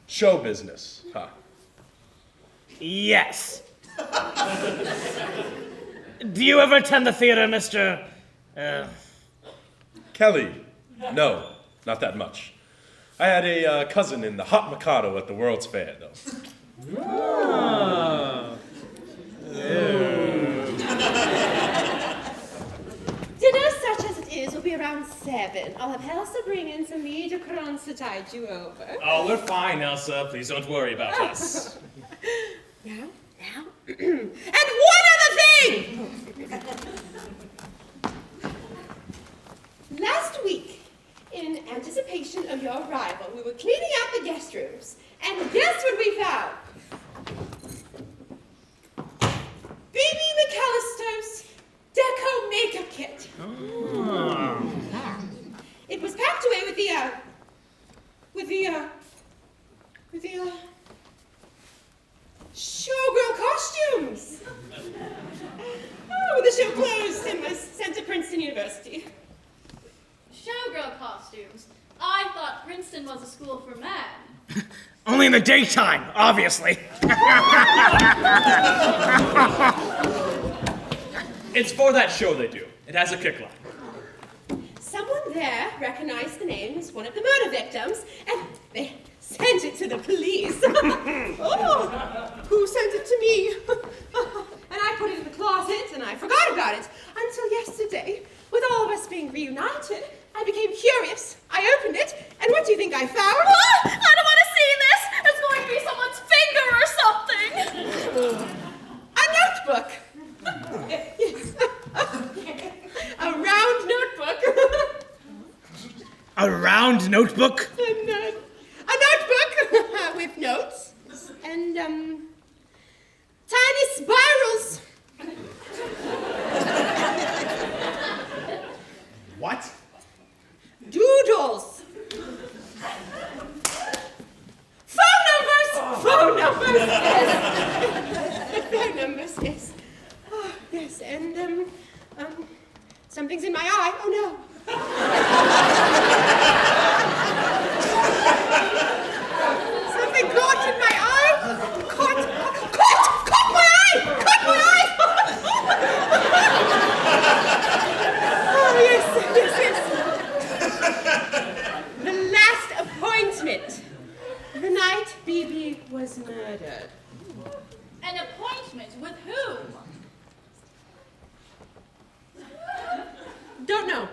show business, huh? Yes. Do you ever attend the theater, Mr. Kelly? No, not that much. I had a cousin in the Hot Mikado at the World's Fair, though. Oh. Dinner such as it is will be around 7. I'll have Elsa bring in some macaroons to tide you over. Oh, we're fine, Elsa. Please don't worry about us. Now. And one other thing! Last week, in anticipation of your arrival, we were cleaning out the guest rooms. And guess what we found? Baby McAllister's Deco makeup kit. Oh. It was packed away with the showgirl costumes. Oh, the show closed and was sent to Princeton University. Showgirl costumes. I thought Princeton was a school for men. Only in the daytime, obviously. It's for that show they do. It has a kick line. Someone there recognized the name as one of the murder victims, and they sent it to the police. Oh, who sent it to me? And I put it in the closet, and I forgot about it until yesterday. With all of us being reunited, I became curious. I opened it, and what do you think I found? Oh, I don't want to see this. It's going to be someone's finger or something. A notebook. Yes. A round notebook. A round notebook? A notebook with notes and tiny spirals. What? Doodles. Phone numbers. Phone numbers. Yes. Phone numbers. Yes. Oh, yes. And something's in my eye. Oh no. Something caught in my eye. Caught my eye. Caught my eye. Oh yes. The last appointment. The night Bibi was murdered. An appointment with whom? Don't know.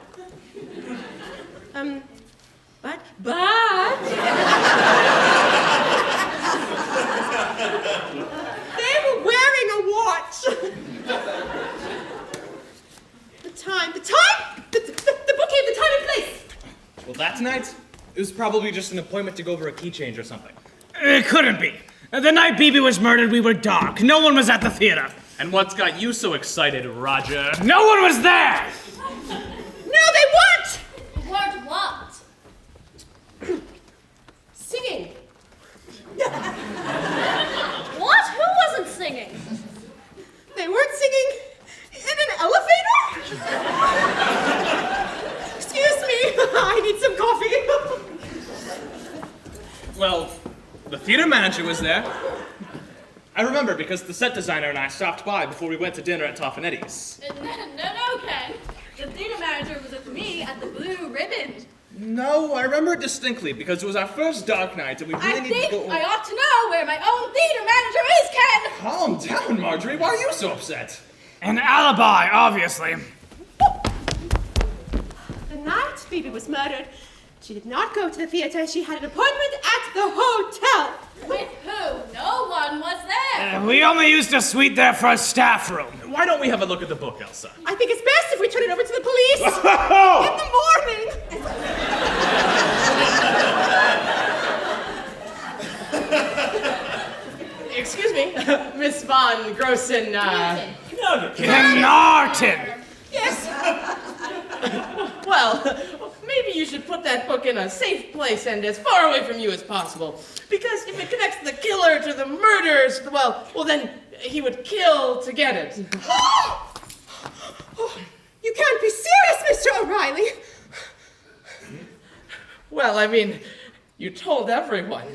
But they were wearing a watch. The book gave the time and place. Well, that night, it was probably just an appointment to go over a key change or something. It couldn't be. The night Bibi was murdered, we were dark. No one was at the theater. And what's got you so excited, Roger? No one was there! No, they weren't! Weren't what? Singing. What? Who wasn't singing? They weren't singing in an elevator? Excuse me, I need some coffee. Well, the theater manager was there. I remember because the set designer and I stopped by before we went to dinner at Toffanetti's. No, Ken. The theater manager was with me at the Blue Ribbon. No, I remember it distinctly because it was our first dark night and we really I needed think to go... I ought to know where my own theater manager is, Ken! Calm down, Marjorie. Why are you so upset? An alibi, obviously. The night Phoebe was murdered, she did not go to the theater. She had an appointment at the hotel. With who? No one was there. We only used a suite there for a staff room. Why don't we have a look at the book, Elsa? I think it's best if we turn it over to the police in the morning. Excuse me, Miss Von Grossen, Knarton! Yes. Well, maybe you should put that book in a safe place and as far away from you as possible. Because if it connects the killer to the murders, well, then he would kill to get it. You can't be serious, Mr. O'Reilly. Well, I mean, you told everyone.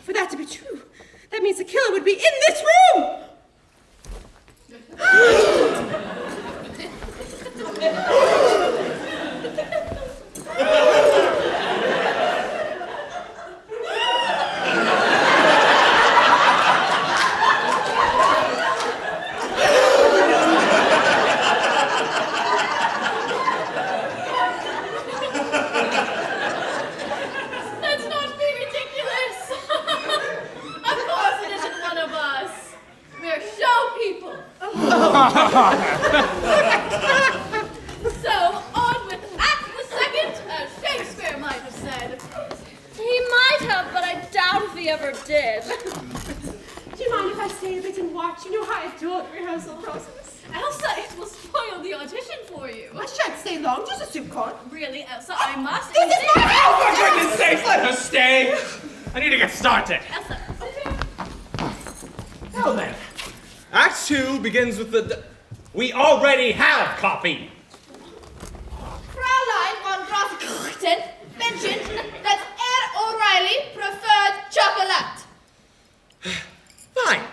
For that to be true, that means the killer would be in this room. Let's not be ridiculous. Of course it isn't one of us. We're show people. So, on with Act the Second, as Shakespeare might have said. He might have, but I doubt if he ever did. Do you mind if I stay a bit and watch? You know how I adore the rehearsal process. Elsa, it will spoil the audition for you. I shan't stay long, just a soup corn. Really, Elsa, I must. This is my house! For goodness sakes, let her stay! I need to get started. Elsa, sit here. Well then, Act 2 begins with the... We already have copy! Fraulein von Grossen mentioned that Herr O'Reilly preferred chocolate. Fine.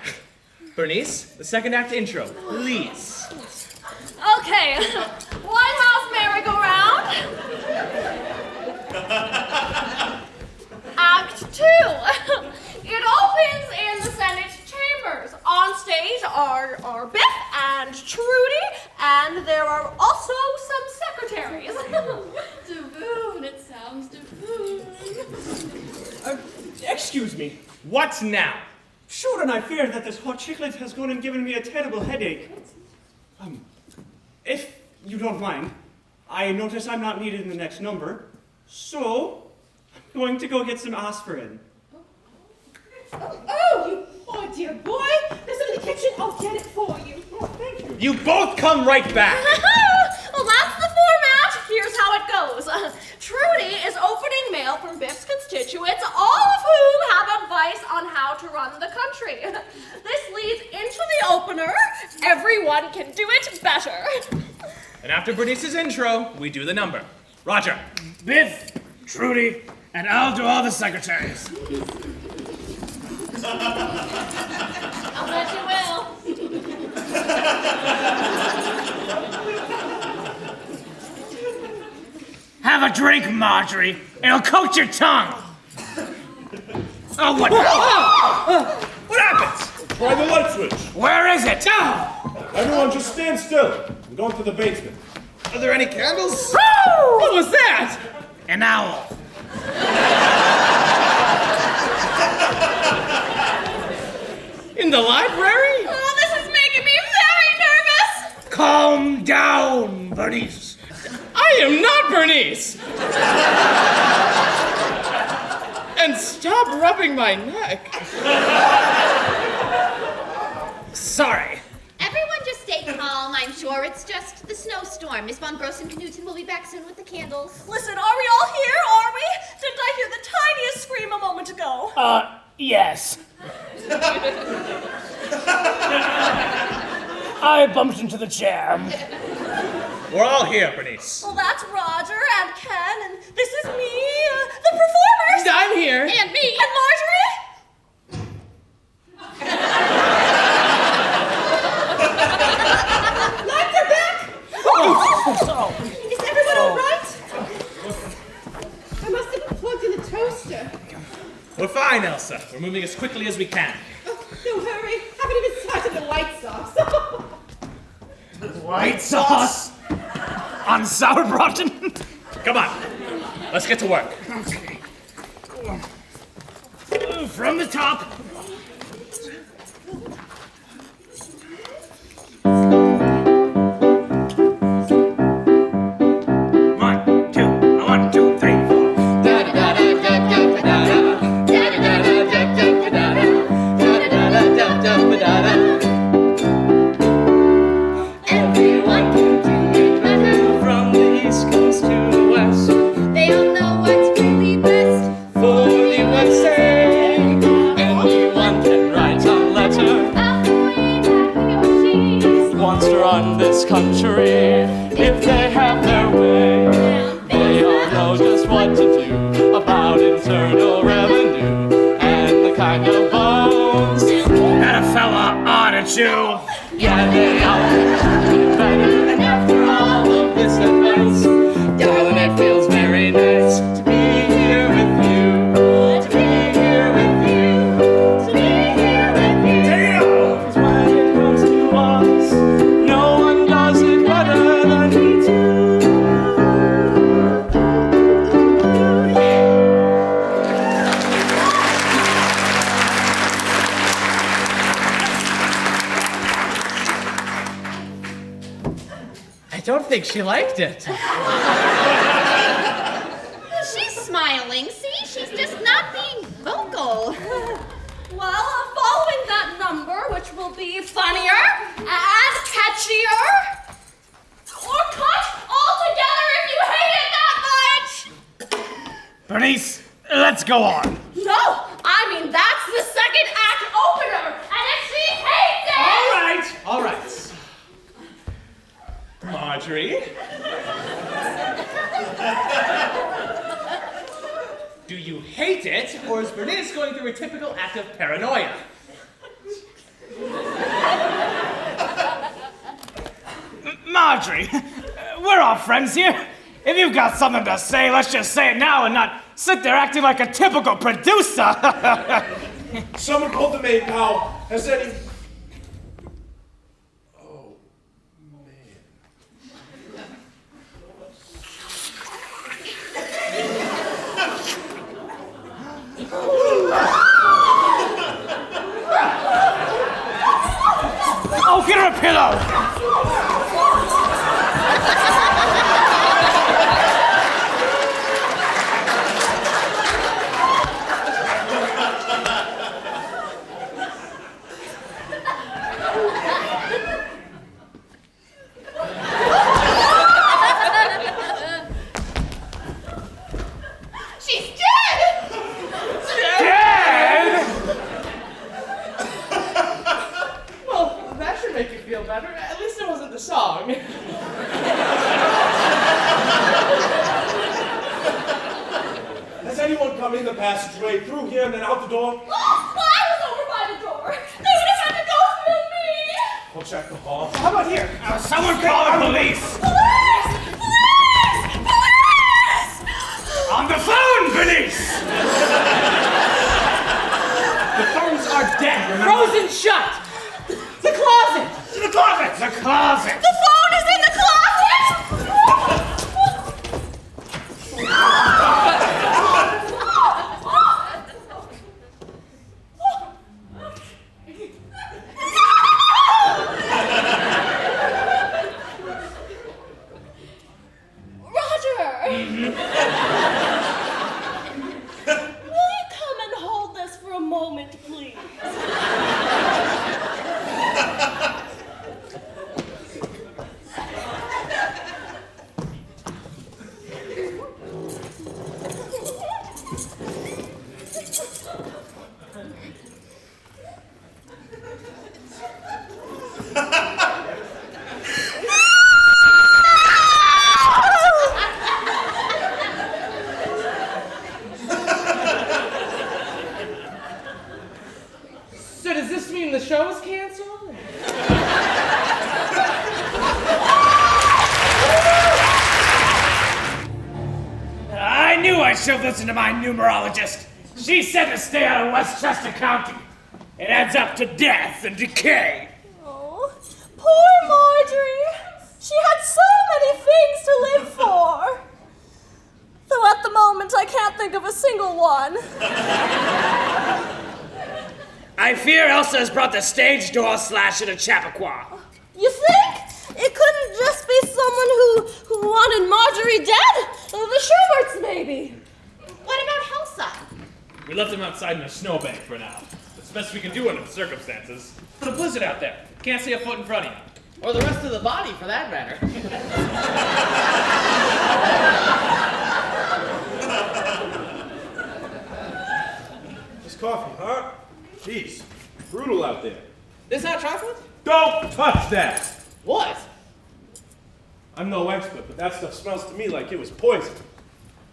Bernice, the second act intro, please. Okay, White House merry-go-round. Act 2. It opens in the Senate chambers. On stage are Beth and Trudy, and there are also some secretaries. Davoon, it sounds Davoon. Excuse me. What now? Shouldn't I fear that this hot chocolate has gone and given me a terrible headache? If you don't mind, I notice I'm not needed in the next number, so I'm going to go get some aspirin. Oh, dear boy. There's some in the kitchen. I'll get it for you. Oh, thank you. You both come right back! Well, that's the format. Here's how it goes. Trudy is opening mail from Biff's constituents, all of whom have advice on how to run the country. This leads into the opener. Everyone can do it better. And after Bernice's intro, we do the number. Roger. Biff, Trudy, and I'll do all the secretaries. I'll bet you will. Have a drink, Marjorie. It'll coat your tongue. Oh, what? What happens? Try the light switch. Where is it? Everyone just stand still. I'm going to the basement. Are there any candles? What was that? An owl. In the library? Oh, this is making me very nervous. Calm down, Bernice. I am not Bernice! And stop rubbing my neck. Sorry. Everyone just stay calm. I'm sure it's just the snowstorm. Miss Von Grossen-Knudsen will be back soon with the candles. Listen, are we all here? Are we? Didn't I hear the tiniest scream a moment ago? Yes. I bumped into the chair. We're all here, Bernice. Well, that's Roger and Ken, and this is me, the performers. I'm here. And me. And Marjorie. Lights are back. Oh. Is everyone all right? fine, Elsa. We're moving as quickly as we can. No hurry. Haven't even started the white sauce. White sauce on sauerbraten. Come on. Let's get to work. Okay. From the top. One, two, three, four. Everyone can do it better. From the east coast to the west, They all know what's really best. for the USA. Anyone can write a letter, Avoid Yoshis. wants to run this country. If they have their way, they all know just what to do about internal revenue and the kind of bones. That a fella ought to chew. Yeah, they all get better. And after all of this advice, darling, it feels very nice to be here with you. To be here with you. To be here with you. Damn! 'Cause when it comes to us, no one does it better than we do. I don't think she liked it. She's smiling. See, she's just not being vocal. Well, following that number, which will be funnier and catchier, or cut altogether if you hate it that much. Bernice, let's go on. No, I mean that's the second act opener, and if she hates it. All right. Marjorie. Do you hate it, or is Bernice going through a typical act of paranoia? Marjorie, we're all friends here. If you've got something to say, let's just say it now and not sit there acting like a typical producer. Someone called the maid, pal. Has any... Oh, man. Oh, get her a pillow. She's dead. Dead? Well, that should make you feel better. At least it wasn't the song. Has anyone come in the passageway, through here, and then out the door? Oh, well, I was over by the door. They would have had to go through me. We'll check the hall. How about here? Someone call the police. Police! Police! Police! On the phone, Bernice. The phones are dead, remember? Frozen shut. The closet. The closet. The closet. The phone is in the closet! Roger! Will you come and hold this for a moment, please? So does this mean the show is canceled? I knew I should listen to my numerologist. She said to stay out of Westchester County. It adds up to death and decay. Oh, poor Marjorie. She had so many things to live for. Though at the moment I can't think of a single one. I fear Elsa has brought the stage door slasher to Chappaqua. You think? It couldn't just be someone who wanted Marjorie dead? The Schuberts, maybe. What about Helsa? We left him outside in a snowbank for now. It's the best we can do under the circumstances. Put a blizzard out there. Can't see a foot in front of you. Or the rest of the body, for that matter. This coffee, huh? Jeez, brutal out there. This hot chocolate? Don't touch that! What? I'm no expert, but that stuff smells to me like it was poison.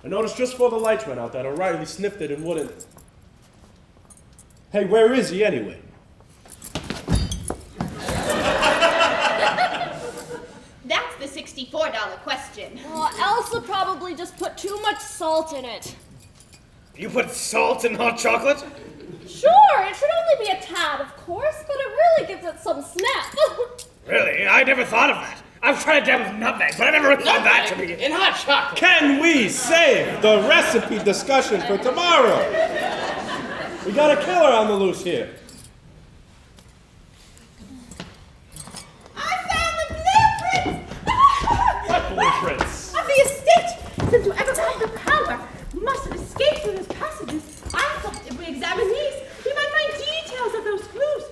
I noticed just before the lights went out that O'Reilly sniffed it and wouldn't. Hey, where is he anyway? That's the $64 question. Oh, Elsa probably just put too much salt in it. You put salt in hot chocolate? Sure, it should only be a tad, of course, but it really gives it some snap. Really? I never thought of that. I've tried to with nutmeg, but I never thought that to be. In hot chocolate. Can we save the recipe discussion for tomorrow? We got a killer on the loose here. I found the blueprints! What blueprints? Of the estate! Since whoever had the power must have escaped through those passages. I thought if we examine these, we might find details of those clues.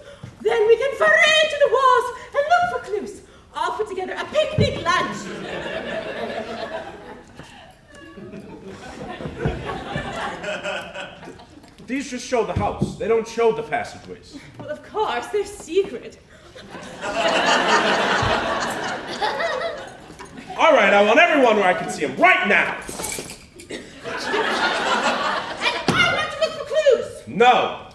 Then we can foray to the walls and look for clues. I'll put together a picnic lunch. These just show the house. They don't show the passageways. Well, of course, they're secret. All right, I want everyone where I can see them right now. And I want to look for clues. No.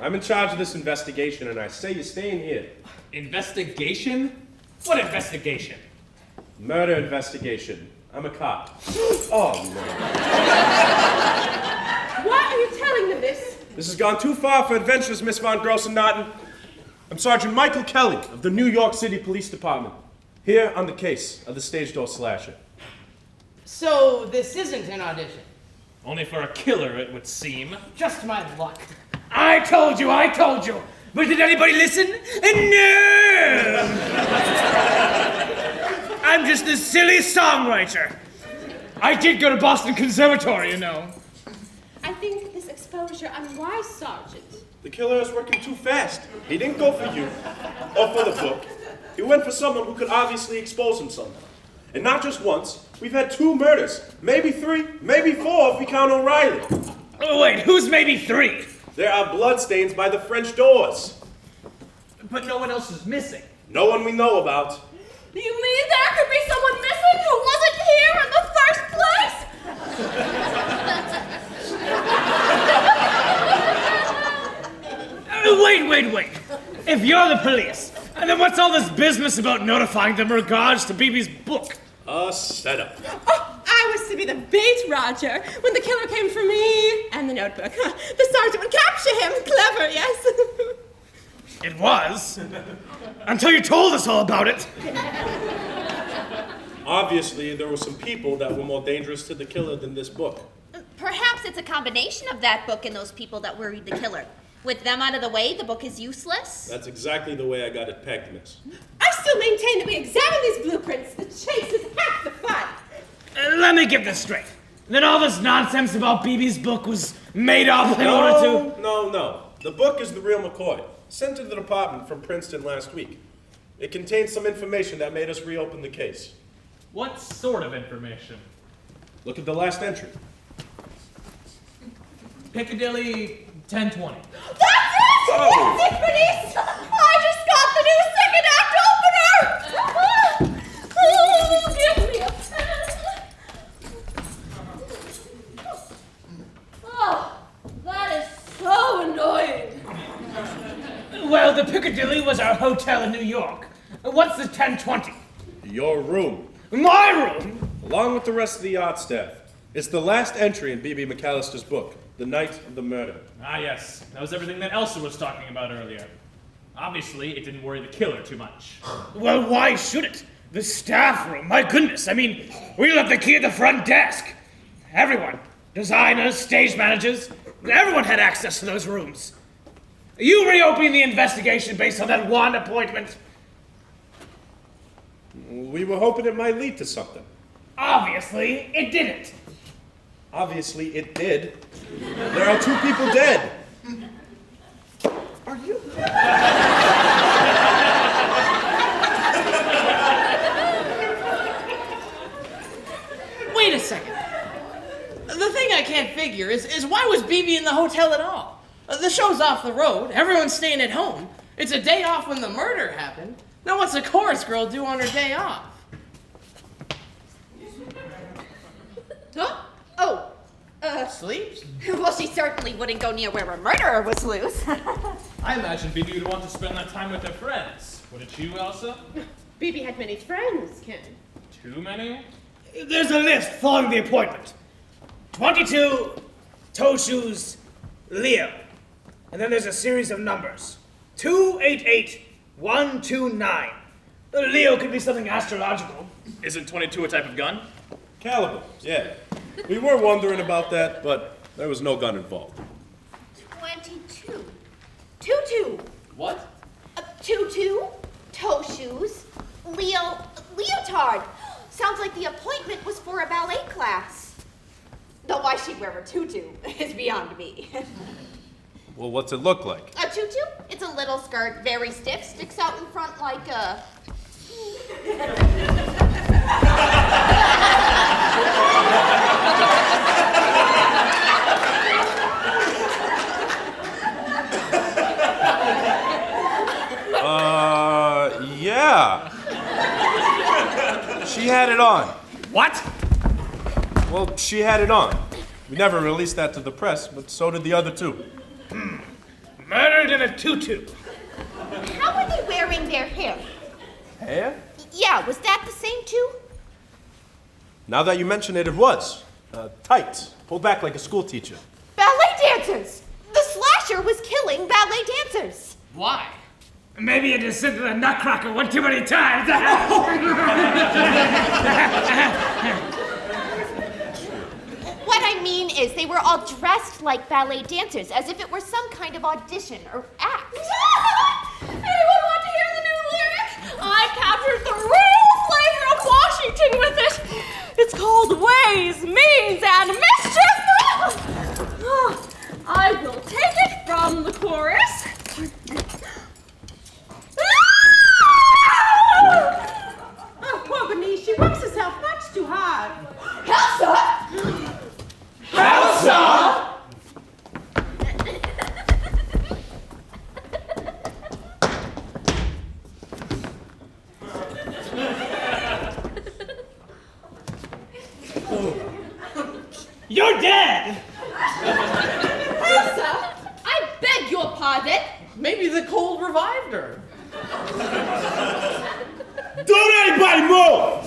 I'm in charge of this investigation, and I say you stay in here. Investigation? What investigation? Murder investigation. I'm a cop. Oh, no. Why are you telling them this? This has gone too far for adventurous Miss Von Grossenarten. I'm Sergeant Michael Kelly of the New York City Police Department, here on the case of the stage door slasher. So this isn't an audition. Only for a killer, it would seem. Just my luck. I told you. But did anybody listen? No! I'm just a silly songwriter. I did go to Boston Conservatory, you know. I think this exposure unwise, Sergeant. The killer is working too fast. He didn't go for you, or for the book. He went for someone who could obviously expose himself. And not just once. We've had 2 murders. Maybe 3, maybe 4 if we count O'Reilly. Oh, wait, who's maybe 3? There are bloodstains by the French doors. But no one else is missing. No one we know about. You mean there could be someone missing who wasn't here in the first place? Wait. If you're the police, then what's all this business about notifying them in regards to BB's book? A setup. Oh, I was to be the bait, Roger, when the killer came for me and the notebook. The sergeant would capture him. Clever, yes? It was. Until you told us all about it. Obviously, there were some people that were more dangerous to the killer than this book. Perhaps it's a combination of that book and those people that worried the killer. With them out of the way, the book is useless. That's exactly the way I got it pegged, miss. I still maintain that we examine these blueprints. The chase is half the fun. Let me get this straight. Then all this nonsense about BB's book was made up in order to... No. The book is the real McCoy. Sent to the department from Princeton last week. It contains some information that made us reopen the case. What sort of information? Look at the last entry. Piccadilly 1020. That's it! Oh. That's it, police! I just got the new second act opener! Oh, give me a pen. Oh, that is so annoying. Well, the Piccadilly was our hotel in New York. What's the 1020? Your room. My room? Along with the rest of the art staff. It's the last entry in B.B. McAllister's book. the night of the murder. Ah, yes. That was everything that Elsa was talking about earlier. Obviously, it didn't worry the killer too much. Well, why should it? The staff room, my goodness. I mean, we left the key at the front desk. Everyone, designers, stage managers, everyone had access to those rooms. Are you reopening the investigation based on that one appointment? We were hoping it might lead to something. Obviously, it didn't. Obviously, it did. There are 2 people dead. Are you? Wait a second. The thing I can't figure is why was BB in the hotel at all? The show's off the road. Everyone's staying at home. It's a day off when the murder happened. Now what's a chorus girl do on her day off? Huh? Oh, Sleeps? well, she certainly wouldn't go near where a murderer was loose. I imagine Bibi would want to spend that time with her friends. Wouldn't you, Elsa? Bibi had many friends, Ken. Too many? There's a list following the appointment. 22, toe shoes, Leo. And then there's a series of numbers. 288129. Leo could be something astrological. Isn't 22 a type of gun? Caliber, yeah. We were wondering about that, but there was no gun involved. 22. Tutu. What? Tutu. Toe shoes. Leotard. Sounds like the appointment was for a ballet class. Though why she'd wear a tutu is beyond me. Well, what's it look like? A tutu? It's a little skirt, very stiff, sticks out in front like a... Yeah. She had it on. What? Well, she had it on. We never released that to the press, but so did the other 2. Murdered in a tutu. How were they wearing their hair? Hair? Yeah, was that the same too? Now that you mention it, it was. Tight. Pulled back like a school teacher. Ballet dancers! The slasher was killing ballet dancers. Why? Maybe you just said to the nutcracker one too many times. What I mean is they were all dressed like ballet dancers, as if it were some kind of audition or act. Anyone want to hear the new lyric? I captured the real flavor of Washington with it. It's called Ways, Means, and Mischief. I will take it from the chorus. Oh, poor Bernice, she works herself much too hard. Elsa! Elsa! You're dead! Elsa! I beg your pardon. Maybe the cold revived her. Don't anybody move!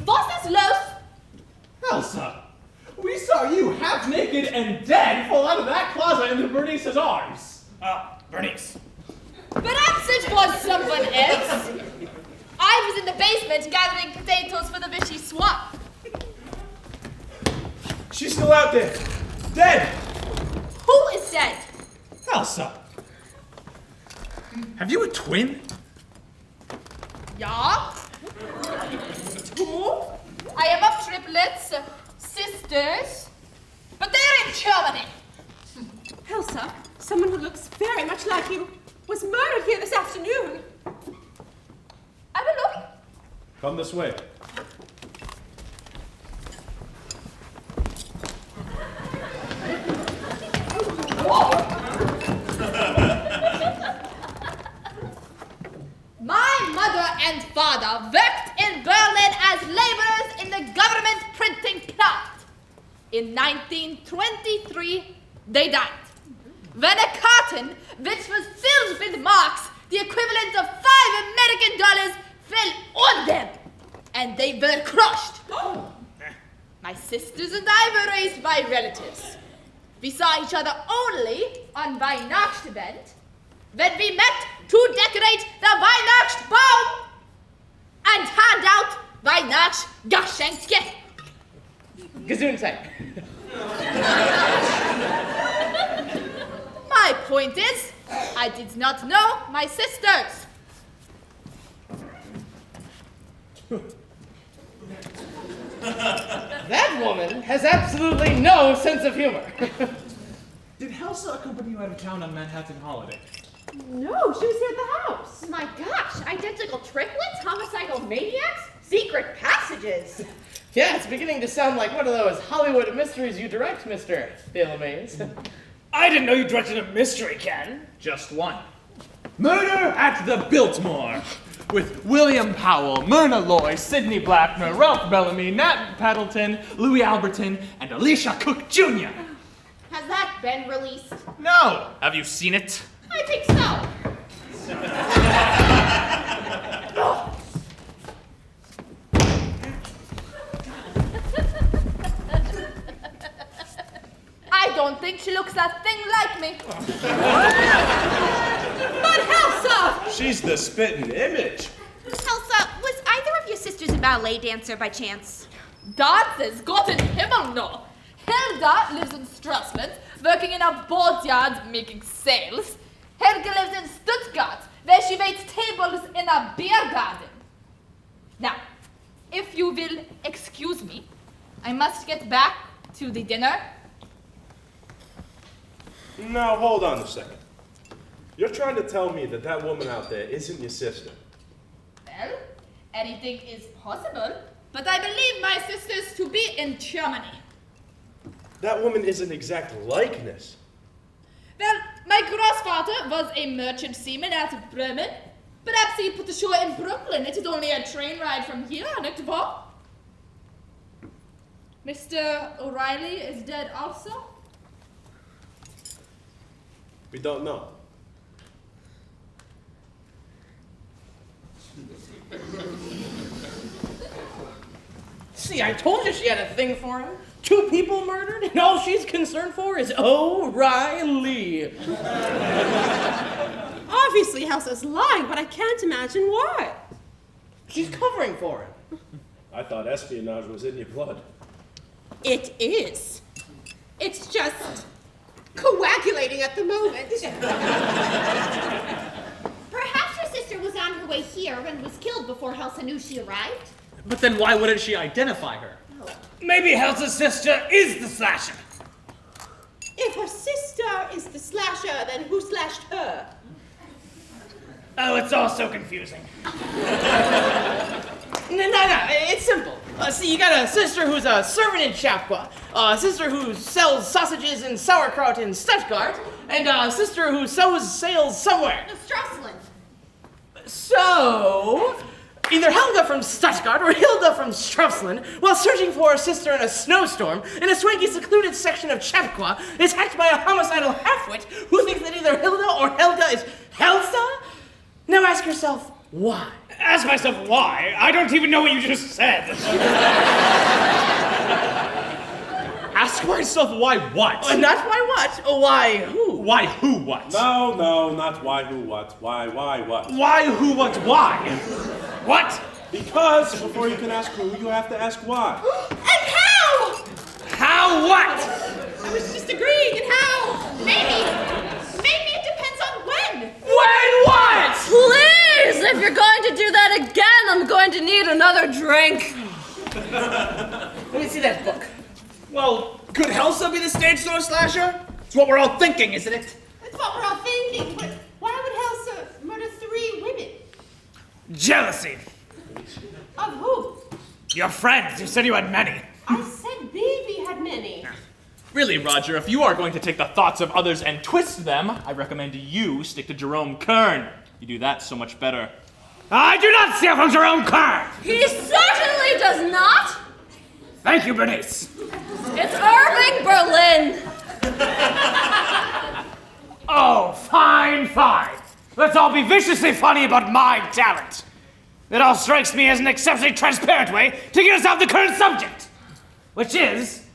Was ist los? Elsa! We saw you half naked and dead fall out of that closet into Bernice's arms. Bernice. Perhaps it was someone else. I was in the basement gathering potatoes for the Vichy swamp. She's still out there. Dead! Who is dead? Elsa! Have you a twin? Ja. 2. I have triplets, sisters, but they're in Germany. Elsa, someone who looks very much like you was murdered here this afternoon. I will look. Come this way. My mother and father worked in Berlin as laborers in the government printing plant. In 1923, they died. When a carton, which was filled with marks the equivalent of $5 American, fell on them, and they were crushed. My sisters and I were raised by relatives. We saw each other only on Weihnachtsabend, when we met to decorate the Weihnachtsbaum and hand out Weihnachtsgeschenke. Gesundheit. My point is, I did not know my sisters. That woman has absolutely no sense of humor. Did Helsa accompany you out of town on Manhattan holiday? No, she was here at the house. My gosh, identical triplets, homicidal maniacs, secret passages. Yeah, it's beginning to sound like one of those Hollywood mysteries you direct, Mr. Philomase. I didn't know you directed a mystery, Ken. Just one. Murder at the Biltmore. With William Powell, Myrna Loy, Sidney Blackmer, Ralph Bellamy, Nat Paddleton, Louis Alberton, and Alicia Cook Jr. Has that been released? No! Have you seen it? I think so. I don't think she looks a thing like me. But Helsa! She's the spitting image. Elsa, was either of your sisters a ballet dancer by chance? Das ist Gott in Himmel no. Hilda lives in Strassland, working in a boatyard making sails. Helga lives in Stuttgart, where she waits tables in a beer garden. Now, if you will excuse me, I must get back to the dinner. Now, hold on a second. You're trying to tell me that that woman out there isn't your sister? Well, anything is possible, but I believe my sisters to be in Germany. That woman is an exact likeness. Well, my grandfather was a merchant seaman at Bremen. Perhaps he put ashore in Brooklyn. It is only a train ride from here, nicht wahr? Mr. O'Reilly is dead also? We don't know. See, I told you she had a thing for him. 2 people murdered, and all she's concerned for is O'Reilly. Obviously, Helsa's lying, but I can't imagine why. She's covering for him. I thought espionage was in your blood. It is. It's just coagulating at the moment. Perhaps your sister was on her way here and was killed before Helsa knew she arrived? But then why wouldn't she identify her? Maybe Helsa's sister is the slasher. If her sister is the slasher, then who slashed her? Oh, it's all so confusing. No, it's simple. See, you got a sister who's a servant in Chappaqua, a sister who sells sausages and sauerkraut in Stuttgart, and a sister who sews sails somewhere. Strassland. So, either Helga from Stuttgart or Hilda from Strassland, while searching for her sister in a snowstorm in a swanky, secluded section of Chappaqua, is hacked by a homicidal halfwit who thinks that either Hilda or Helga is Helsa? Now ask yourself, why? Ask myself why. I don't even know what you just said. Ask myself why what? Not why what, why who? Why who what? No, not why, who, what. Why, what. Why who what why? What? Because before you can ask who, you have to ask why. And how? How what? I was just agreeing, and how? Maybe it depends on when. When what? Please, if you're going to do that again, I'm going to need another drink. Let me see that book. Well, could Helsa be the stage door slasher? It's what we're all thinking, isn't it? That's what we're all thinking, but why would Helsa murder 3 women? Jealousy. Of who? Your friends. You said you had many. I said baby had many. Really, Roger, if you are going to take the thoughts of others and twist them, I recommend you stick to Jerome Kern. You do that so much better. I do not steal from Jerome Kern. He certainly does not. Thank you, Bernice. It's Irving Berlin. Oh, fine. Let's all be viciously funny about my talent. It all strikes me as an exceptionally transparent way to get us off the current subject, which is,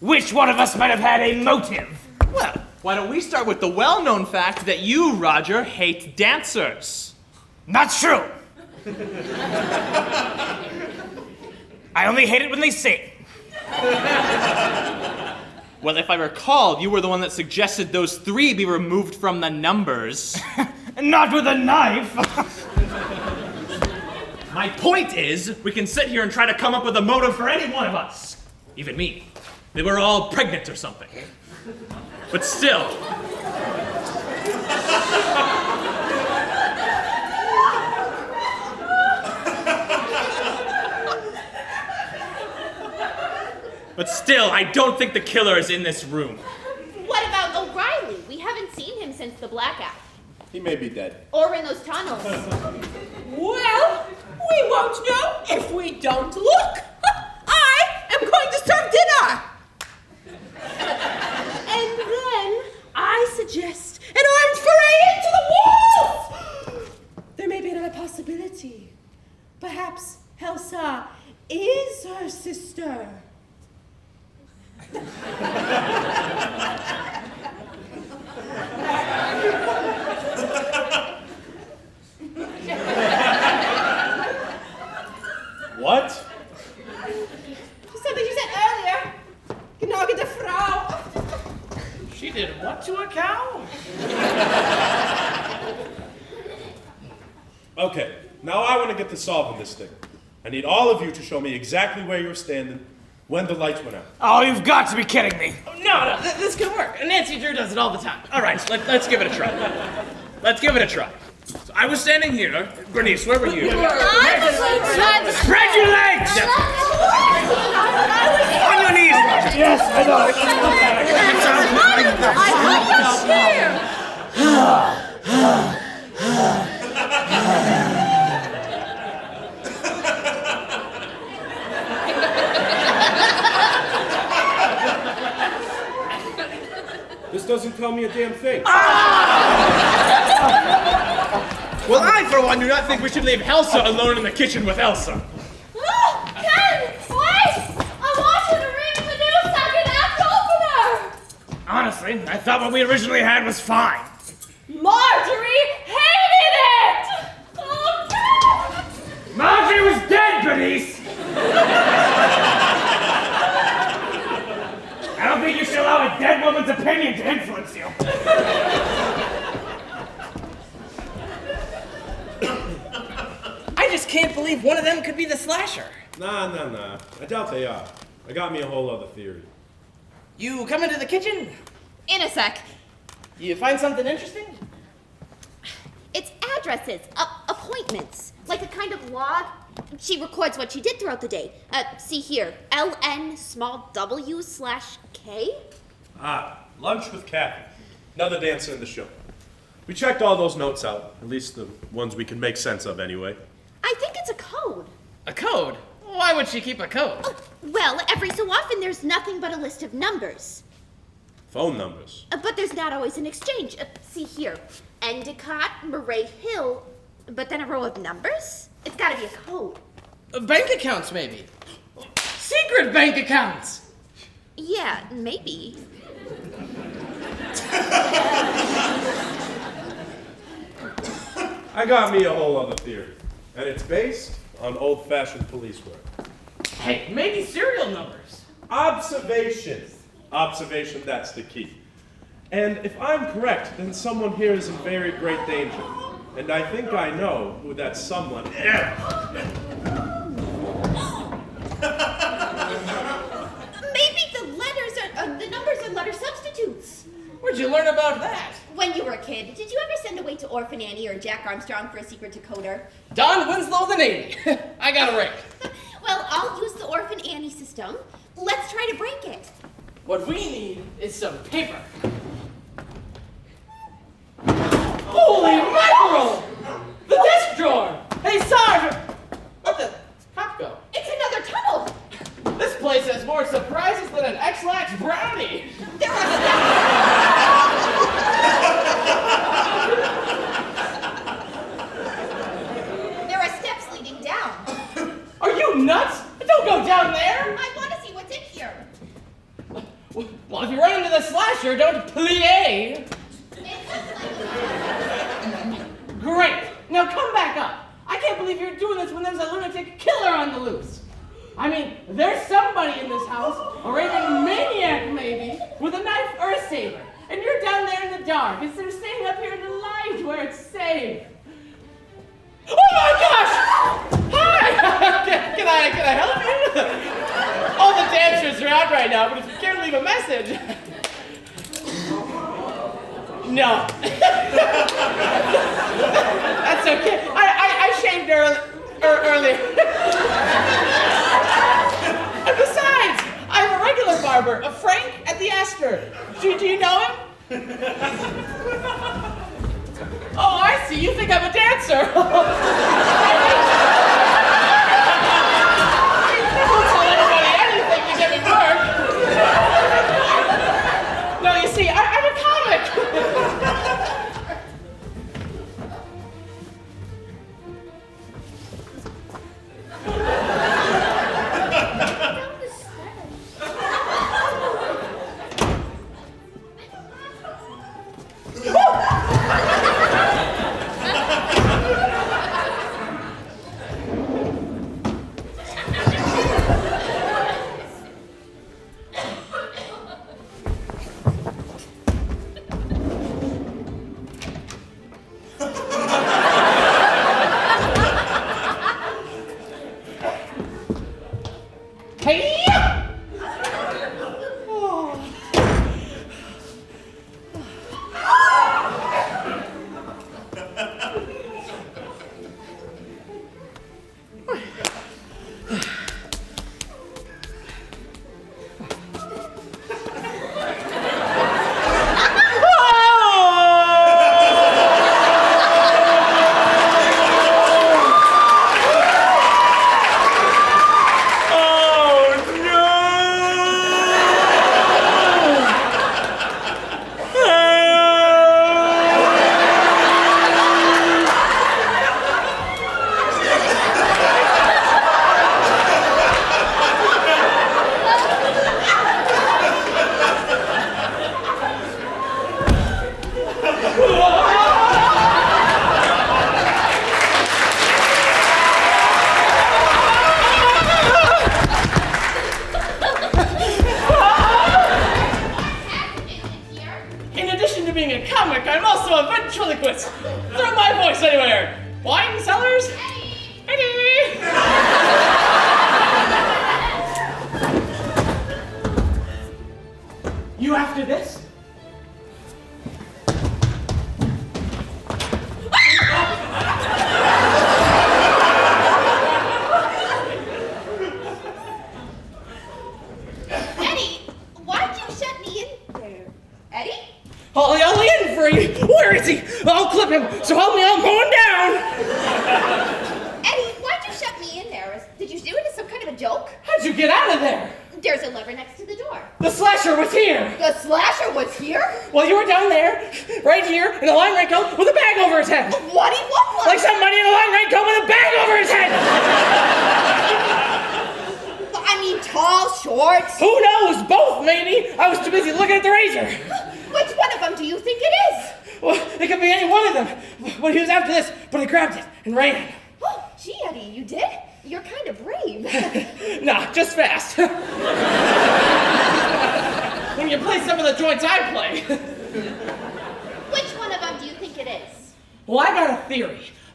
which one of us might have had a motive? Well, why don't we start with the well-known fact that you, Roger, hate dancers? Not true. I only hate it when they sing. Well, if I recall, you were the one that suggested those 3 be removed from the numbers. Not with a knife. My point is, we can sit here and try to come up with a motive for any one of us. Even me. They were all pregnant or something. But still. But still, I don't think the killer is in this room. What about O'Reilly? We haven't seen him since the blackout. He may be dead. Or in those tunnels. Well, we won't know if we don't look. I am going to serve dinner. And then I suggest an armed foray into the walls. There may be another possibility. Perhaps Elsa is her sister. What? Something you said earlier. Gnage de Frau. She did what to a cow? Okay, now I want to get to solving this thing. I need all of you to show me exactly where you're standing when the lights went out. Oh, you've got to be kidding me. No, this can work. Nancy Drew does it all the time. All right, let's give it a try. Let's give it a try. So I was standing here. Bernice, where were you? Spread your legs! On your knees, Roger. Yes, I know. This doesn't tell me a damn thing. Well, I, for one, do not think we should leave Elsa alone in the kitchen with Elsa. Ken, wait! I'm watching the reading the news second act opener! Honestly, I thought what we originally had was fine. Marjorie hated it! Oh, God! Marjorie was dead, Bernice! I don't think you should allow a dead woman's opinion to influence you. I just can't believe one of them could be the slasher. Nah. I doubt they are. I got me a whole other theory. You come into the kitchen? In a sec. You find something interesting? It's addresses, appointments, like a kind of log. She records what she did throughout the day. See here, LN_W/K. Ah, lunch with Kathy. Another dancer in the show. We checked all those notes out, at least the ones we can make sense of anyway. I think it's a code. A code? Why would she keep a code? Oh, well, every so often there's nothing but a list of numbers. Phone numbers. But there's not always an exchange. See here, Endicott, Murray Hill, but then a row of numbers? It's gotta be a code. Bank accounts, maybe. Secret bank accounts! Yeah, maybe. I got me a whole other theory, and it's based on old-fashioned police work. Hey, maybe serial numbers. Observation. Observation, that's the key. And if I'm correct, then someone here is in very great danger. And I think I know who that someone is. Maybe the numbers are letter substitutes. Where'd you learn about that? When you were a kid, did you ever send away to Orphan Annie or Jack Armstrong for a secret decoder? Don Winslow the Navy. I got a ring. Well, I'll use the Orphan Annie system. Let's try to break it. What we need is some paper. Holy mackerel! The desk drawer! Hey, Sarge! Where'd the top go? It's another tunnel! This place has more surprises than an X-Lax brownie! There are gay. Great. Now come back up. I can't believe you're doing this when there's a lunatic killer on the loose. I mean, there's somebody in this house, a raving maniac maybe, with a knife or a saber. And you're down there in the dark instead of staying up here in the light where it's safe. Oh my gosh! Hi! Can I help you? All the dancers are out right now, but if you care to leave a message. No. That's okay. I shaved earlier. And besides, I have a regular barber, a Frank at the Astor. Do you know him? Oh, I see. You think I'm a dancer. Don't tell anybody anything to get me work. No, you see, I'm a comic.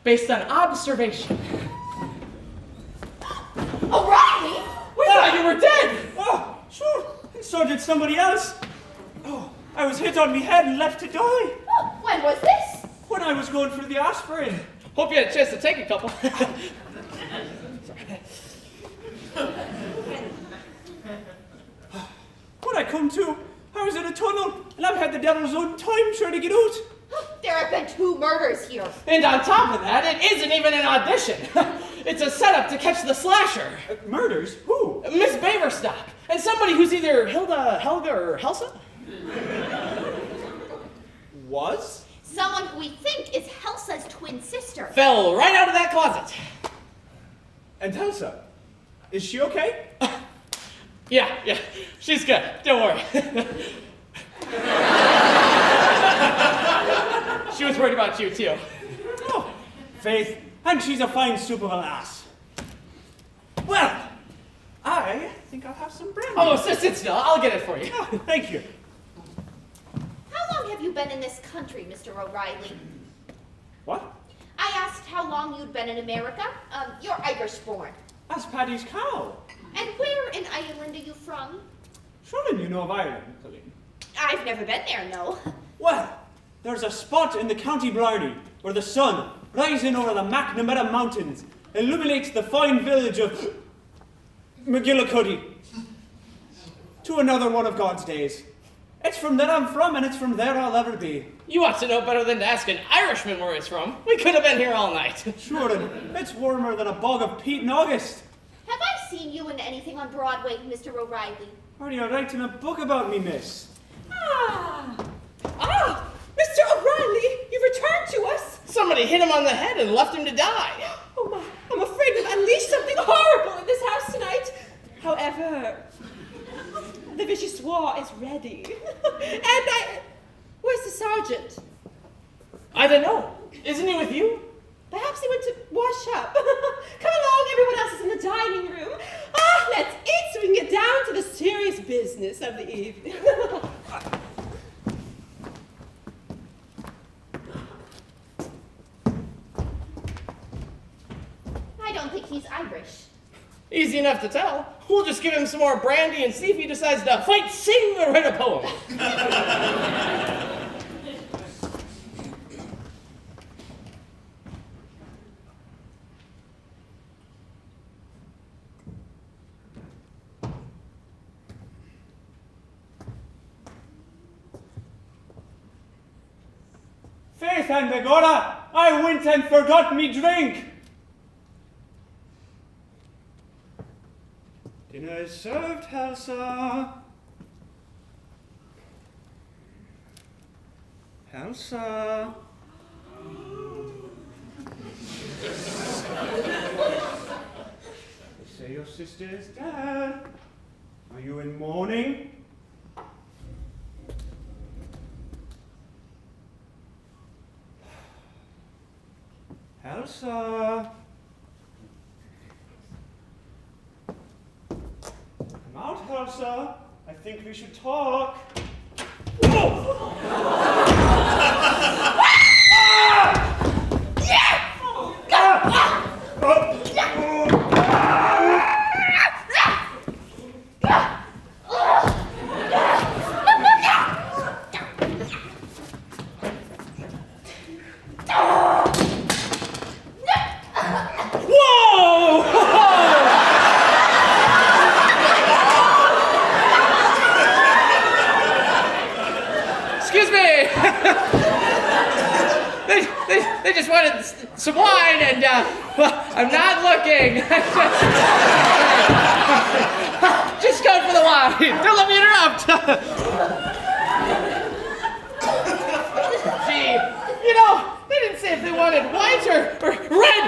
Based on observation. O'Reilly? We thought you were dead! Oh, sure. And so did somebody else. Oh, I was hit on me head and left to die. Oh, when was this? When I was going for the aspirin. Hope you had a chance to take a couple. When I come to, I was in a tunnel, and I've had the devil's own time trying to get out. There have been 2 murders here. And on top of that, it isn't even an audition. It's a setup to catch the slasher. Murders? Who? Miss Baverstock. And somebody who's either Hilda, Helga, or Helsa. Was? Someone who we think is Helsa's twin sister. Fell right out of that closet. And Helsa? Is she okay? Yeah, she's good. Don't worry. worried about you, too. Oh, Faith, and she's a fine soup of a lass. Well, I think I'll have some brandy. Oh, sit still. I'll get it for you. Oh, thank you. How long have you been in this country, Mr. O'Reilly? What? I asked how long you'd been in America. You're Irish-born. That's Paddy's cow. And where in Ireland are you from? Surely you know of Ireland, Colleen. I've never been there, no. Well, there's a spot in the County Blarney where the sun, rising over the McNamara Mountains, illuminates the fine village of McGillicuddy. To another one of God's days. It's from there I'm from, and it's from there I'll ever be. You ought to know better than to ask an Irishman where he's from. We could have been here all night. Sure, and it's warmer than a bog of peat in August. Have I seen you in anything on Broadway, Mr. O'Reilly? Are you writing a book about me, miss? Mr. O'Reilly, you've returned to us. Somebody hit him on the head and left him to die. Oh my, I'm afraid we've unleashed something horrible in this house tonight. However, the vicious war is ready. Where's the sergeant? I don't know. Isn't he with you? Perhaps he went to wash up. Come along, everyone else is in the dining room. Let's eat so we can get down to the serious business of the evening. I don't think he's Irish. Easy enough to tell. We'll just give him some more brandy and see if he decides to fight, sing, or write a poem. Faith and begorra, I went and forgot me drink. Dinner is served, Elsa. Elsa. They say your sister is dead. Are you in mourning? Elsa. Come out, Elsa. I think we should talk. They just wanted some wine, and well, I'm not looking. Just go for the wine. Don't let me interrupt. Gee, you know, they didn't say if they wanted white or red.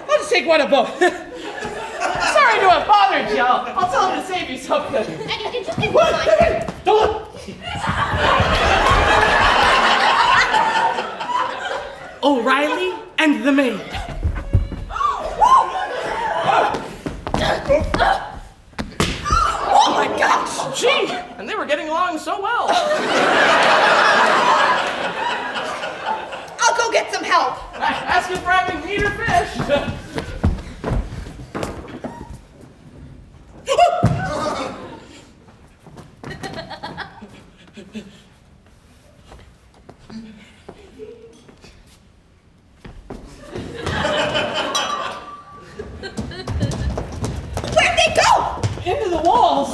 I'll just take one of both. Sorry to have bothered you. I'll tell him to save you something. Eddie, did you get wine? Don't look. O'Reilly and the maid. Oh my gosh! Gee, and they were getting along so well. I'll go get some help. Asking for having meat or fish. Where'd they go? Into the walls.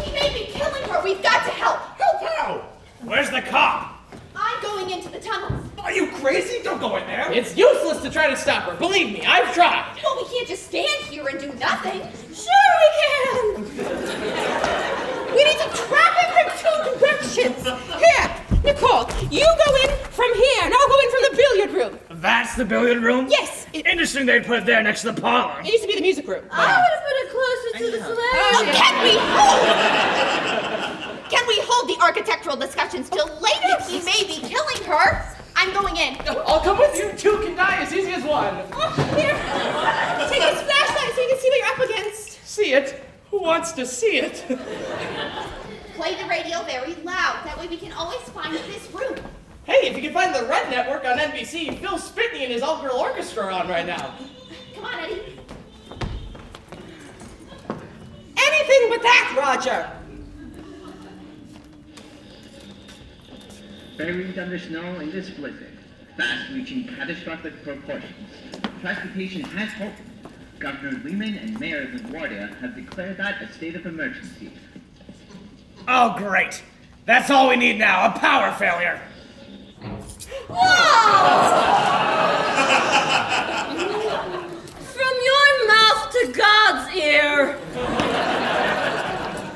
He may be killing her. We've got to help. Help how? Where's the cop? I'm going into the tunnels. Are you crazy? Don't go in there. It's useless to try to stop her. Believe me, I've tried. Well, we can't just stand here and do nothing. Sure we can. We need to trap him from 2 directions. Here, Nicole, you go in from here, and I'll go in from the billiard room. That's the billiard room? Yes. Interesting they'd put it there next to the parlor. It used to be the music room. I would have put it closer to the celebrity. Oh, can we hold the architectural discussions till later? He may be killing wants to see it. Play the radio very loud. That way we can always find this room. Hey, if you can find the Red Network on NBC, Phil Spitney and his all-girl orchestra are on right now. Come on, Eddie. Anything but that, Roger. Buried under snow in this blizzard, fast reaching catastrophic proportions. Transportation has halted. Governor Lehman and Mayor LaGuardia have declared that a state of emergency. Oh, great. That's all we need now, a power failure. From your mouth to God's ear.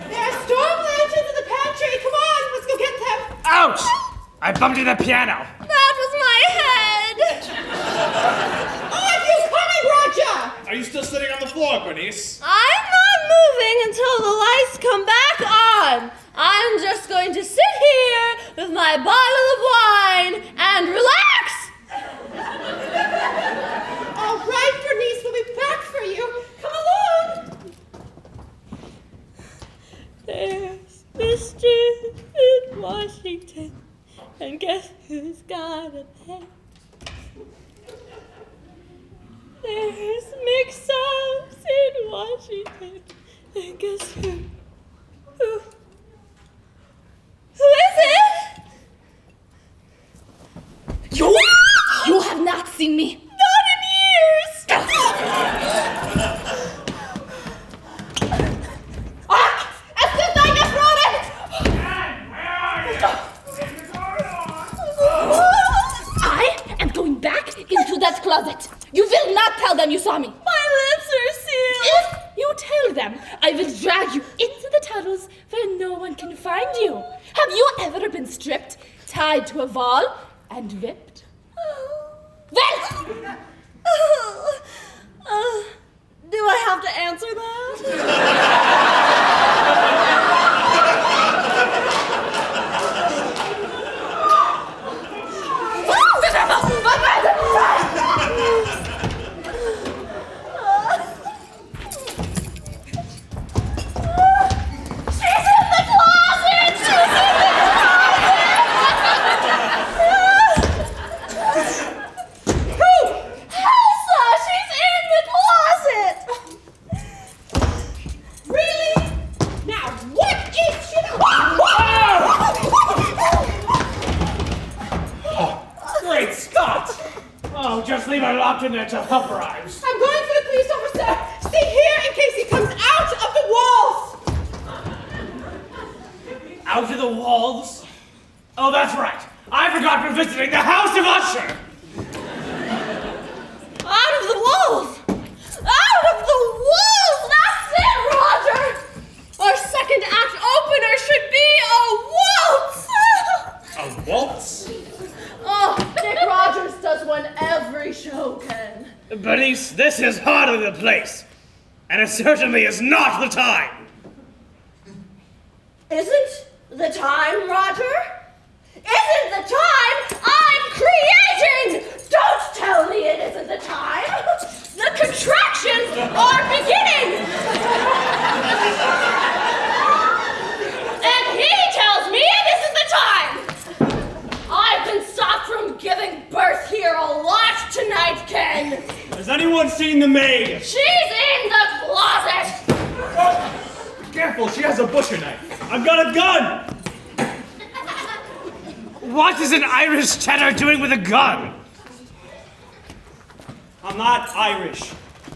There are storm lanterns in the pantry. Come on, let's go get them. Ouch! I bumped into the piano. That was my head. Are you coming, Roger? Are you still sitting on the floor, Bernice? I'm not moving until the lights come back on. I'm just going to sit here with my bottle of wine and relax. All right, Bernice, we'll be back for you. Come along. There's mischief in Washington, and guess who's got a pen? There's mix-ups in Washington, and guess who? Who is it? You have not seen me. Not in years. Es ist eingefroren! I am going back into that closet. You will not tell them you saw me. My lips are sealed. If you tell them, I will drag you into the tunnels where no one can find you. Have you ever been stripped, tied to a wall, and whipped? Well, do I have to answer that? Just leave her locked in there till help arrives. I'm going for the police officer. Stay here in case he comes out of the walls. Out of the walls? Oh, that's right. I forgot we're visiting the House of Usher. Out of the walls! Out of the walls! That's it, Roger! Our second act opener should be a waltz! A waltz? Oh, Dick Rogers does one every show can. Bernice, this is hardly the place. And it certainly is not the time. Isn't the time, Roger? Isn't the time I'm creating? Don't tell me it isn't the time. The contractions are beginning. And he tells me it isn't the time. I've been stopped from giving birth here a lot tonight, Ken. Has anyone seen the maid? She's in the closet. Oh, careful, she has a butcher knife. I've got a gun. What is an Irish tenor doing with a gun? I'm not Irish.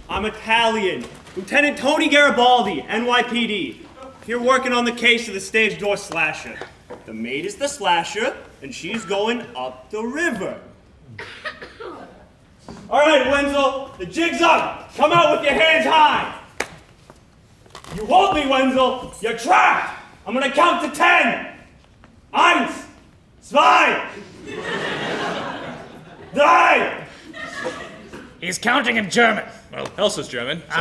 I'm Italian. Lieutenant Tony Garibaldi, NYPD. Here working on the case of the stage door slasher. The maid is the slasher, and she's going up the river. All right, Wenzel, the jig's up. Come out with your hands high. You hold me, Wenzel. You're trapped. I'm gonna count to 10. 1, 2, 3. He's counting in German. Well, Elsa's German. So.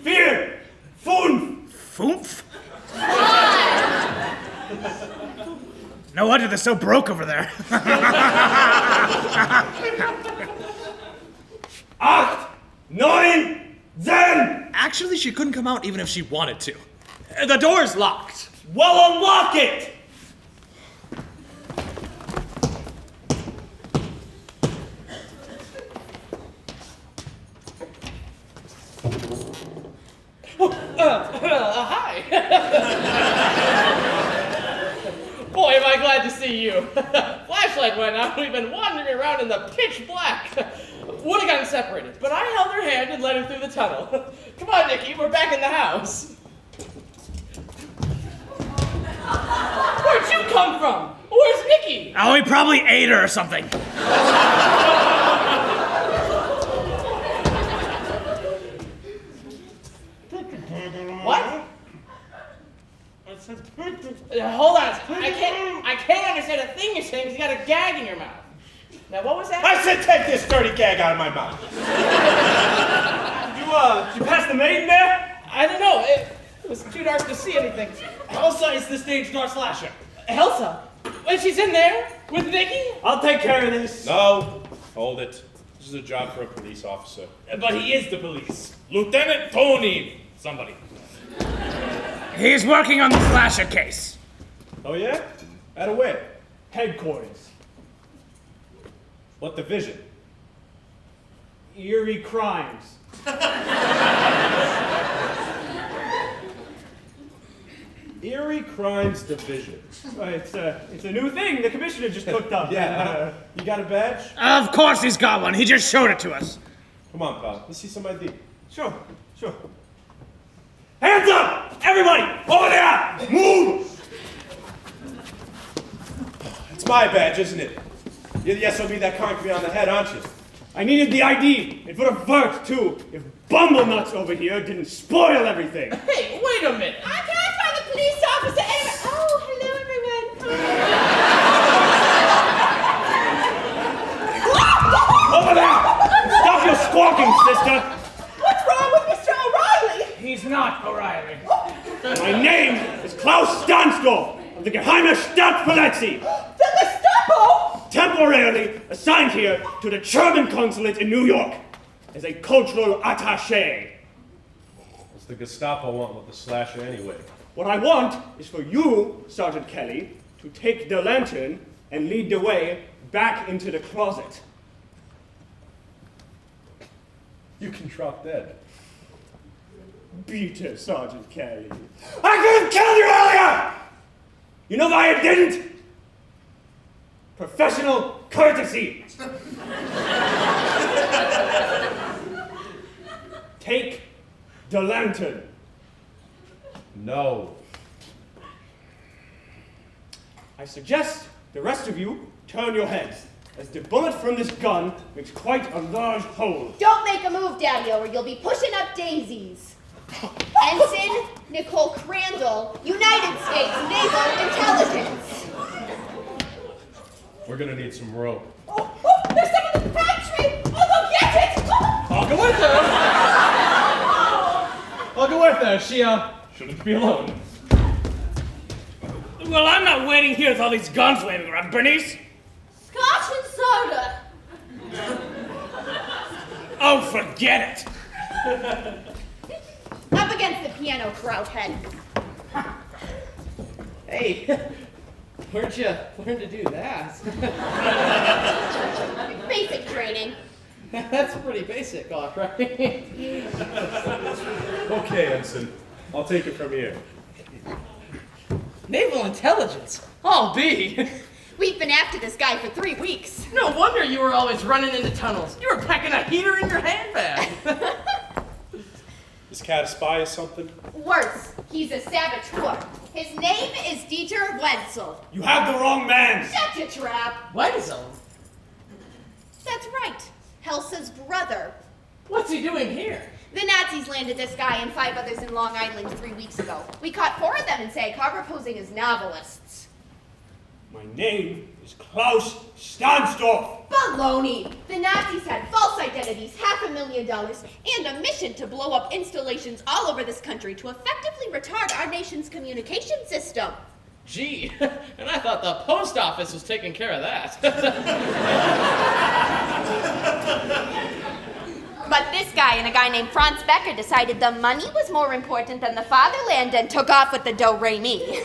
4, 5. Foomph? No wonder they're so broke over there. 8, 9, Actually, she couldn't come out even if she wanted to. The door's locked. Well, unlock it! Hi. Boy, am I glad to see you. Flashlight went out. We've been wandering around in the pitch black. Would have gotten separated, but I held her hand and led her through the tunnel. Come on, Nikki, we're back in the house. Where'd you come from? Where's Nikki? Oh, he probably ate her or something. What? Hold on. I can't understand a thing you're saying because you got a gag in your mouth. Now, what was that? I said take this dirty gag out of my mouth. Did you pass the maiden there? I don't know. It was too dark to see anything. Elsa is the stage door slasher. Elsa? When she's in there? With Nikki? I'll take care of this. No, hold it. This is a job for a police officer. But he is the police. Lieutenant Tony, somebody. He's working on the slasher case. Oh yeah? Out of where? Headquarters. What division? Eerie crimes. Eerie Crimes Division. It's a new thing the commissioner just cooked up. Yeah. You got a badge? Of course he's got one. He just showed it to us. Come on, pal. Let's see some ID. Sure. Hands up! Everybody! Over there! Move! It's my badge, isn't it? You're the SOB that conked me on the head, aren't you? I needed the ID. It would have worked, too, if Bumblenuts over here didn't spoil everything. Hey, wait a minute. I can't find the police officer anywhere. Oh, hello, everyone. Over there! Stop your squawking, sister! What's wrong with Mr. O'Reilly? He's not O'Reilly. My name is Klaus Stansdorf of the Geheime Staatspolizei. The Gestapo? Temporarily assigned here to the German consulate in New York as a cultural attaché. What's the Gestapo want with the slasher anyway? What I want is for you, Sergeant Kelly, to take the lantern and lead the way back into the closet. You can drop dead. Beat it, Sergeant Kelly. I could have killed you earlier! You know why I didn't? Professional courtesy. Take the lantern. No. I suggest the rest of you turn your heads, as the bullet from this gun makes quite a large hole. Don't make a move, Daddy, or you'll be pushing up daisies. Ensign Nicole Crandall, United States Naval Intelligence. We're gonna need some rope. Oh, there's someone in the pantry! Oh, go get it! I'll go with her. She, shouldn't be alone. Well, I'm not waiting here with all these guns waving around. Bernice? Scotch and soda. Oh, forget it. Up against the piano, Krauthead. Hey, where'd you learn to do that? Basic training. That's pretty basic, all right. Okay, Ensign. I'll take it from here. Naval intelligence? I'll be. We've been after this guy for 3 weeks. No wonder you were always running into tunnels. You were packing a heater in your handbag. This cat a spy or something? Worse, he's a saboteur. His name is Dieter Wenzel. You have the wrong man. Shut your trap. Wenzel? That's right. Helsa's brother. What's he doing here? The Nazis landed this guy and 5 others in Long Island 3 weeks ago. We caught 4 of them in Sag Harbor posing as novelists. My name is Klaus Stansdorf. Baloney! The Nazis had false identities, $500,000, and a mission to blow up installations all over this country to effectively retard our nation's communication system. Gee, and I thought the post office was taking care of that. But this guy and a guy named Franz Becker decided the money was more important than the fatherland and took off with the do-re-mi.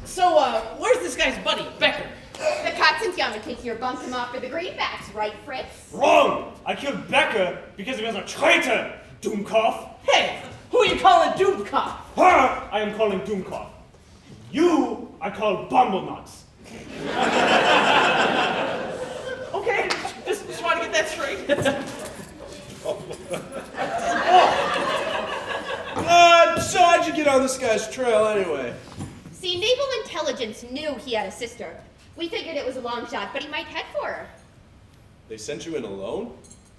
So, where's this guy's buddy, Becker? The Katzenjammer takes your bumped him off for the greenbacks, right, Fritz? Wrong! I killed Becker because he was a traitor, Doomkopf. Hey, who are you calling Doomkopf? Her I am calling Doomkopf. You I call Bumblenuts. Okay, just want to get that straight. So how'd you get on this guy's trail anyway? See, Naval Intelligence knew he had a sister. We figured it was a long shot, but he might head for her. They sent you in alone?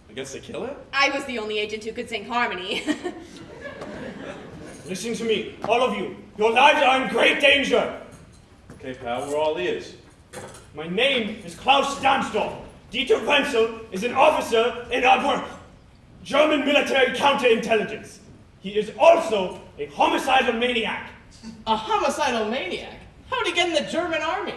Against the killer? I was the only agent who could sing harmony. Listen to me, all of you. Your lives are in great danger. Okay, pal, we're all ears. My name is Klaus Stamstorff. Dieter Wenzel is an officer in our German military counterintelligence. He is also a homicidal maniac. A homicidal maniac? How'd he get in the German army?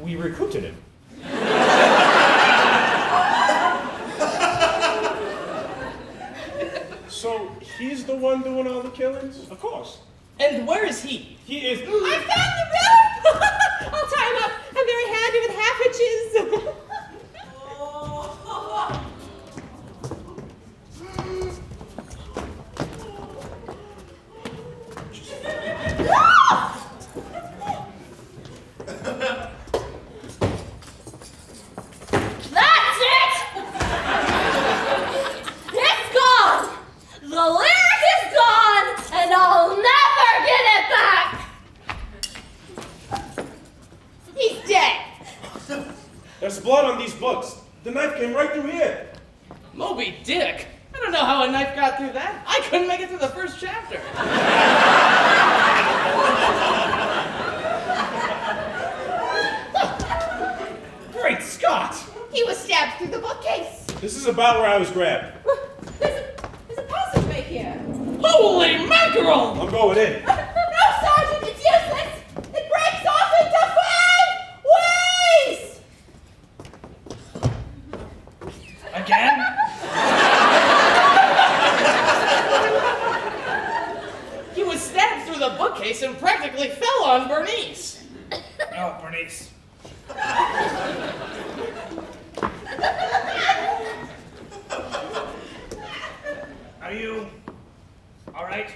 We recruited him. So he's the one doing all the killings? Of course. And where is he? He is... I found the rope! I'll tie him up. I'm very handy with half hitches. That's it! It's gone! The lyric is gone, and I'll never get it back! He's dead. There's blood on these books. The knife came right through here. Moby Dick? I don't know how a knife got through that. I couldn't make it through the first chapter. Great Scott! He was stabbed through the bookcase. This is about where I was grabbed. There's a passageway here. Holy mackerel! I'm going in. No, Sergeant, it's useless. It breaks off into 5 ways. Again? He was stabbed through the bookcase and practically fell on Bernice. Oh, Bernice. Are you all right?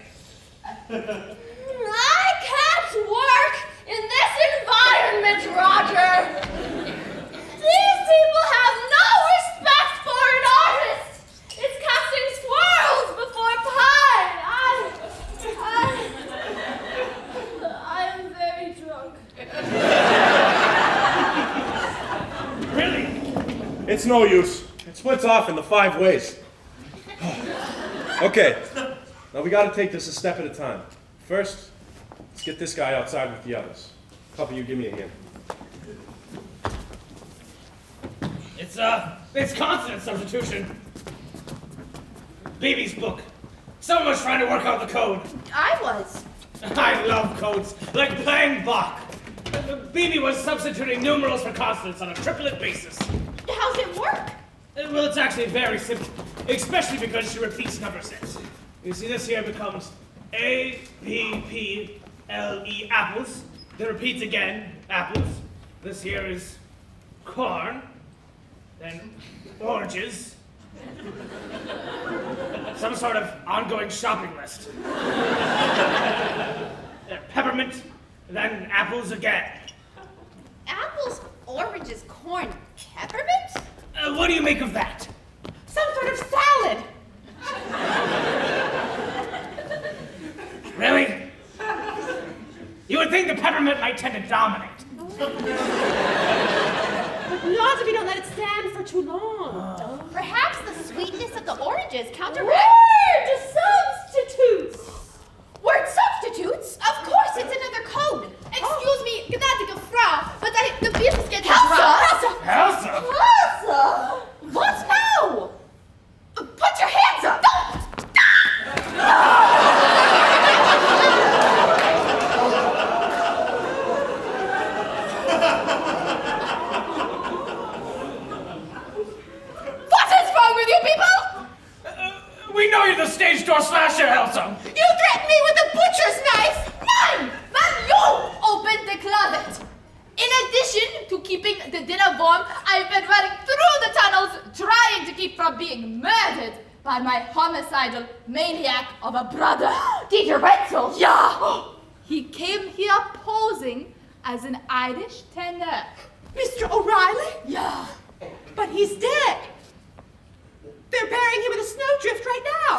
I can't work in this environment, Roger! These people have no respect for an artist! It's casting squirrels before pie! I am very drunk. Really? It's no use. It splits off into 5 ways. Okay, now we gotta take this a step at a time. First, let's get this guy outside with the others. Couple, you give me a hand. It's constant substitution. Beebe's book. Someone was trying to work out the code. I was. I love codes, like playing Bach. Beebe was substituting numerals for constants on a triplet basis. How's it work? Well, it's actually very simple, especially because she repeats number sets. You see, this here becomes A, P, P, L, E, apples. Then repeats again, apples. This here is corn. Then oranges. Some sort of ongoing shopping list. Peppermint, then apples again. Apples, oranges, corn, peppermint? What do you make of that? Some sort of salad. Really? You would think the peppermint might tend to dominate. But not if you don't let it stand for too long. Perhaps the sweetness of the oranges counteracts. Word substitutes! Word substitutes? Of course, it's another code. Excuse me, gnädige Frau, but the business gets Elsa! Elsa? Elsa! What now? Put your hands up! the stage door slasher, Elsa! You threatened me with a butcher's knife! Mine! Then you opened the closet. In addition to keeping the dinner warm, I've been running through the tunnels trying to keep from being murdered by my homicidal maniac of a brother. Dieter Retzel? Yeah! He came here posing as an Irish tenor. Mr. O'Reilly? Yeah. But he's dead. They're burying him in a snowdrift right now.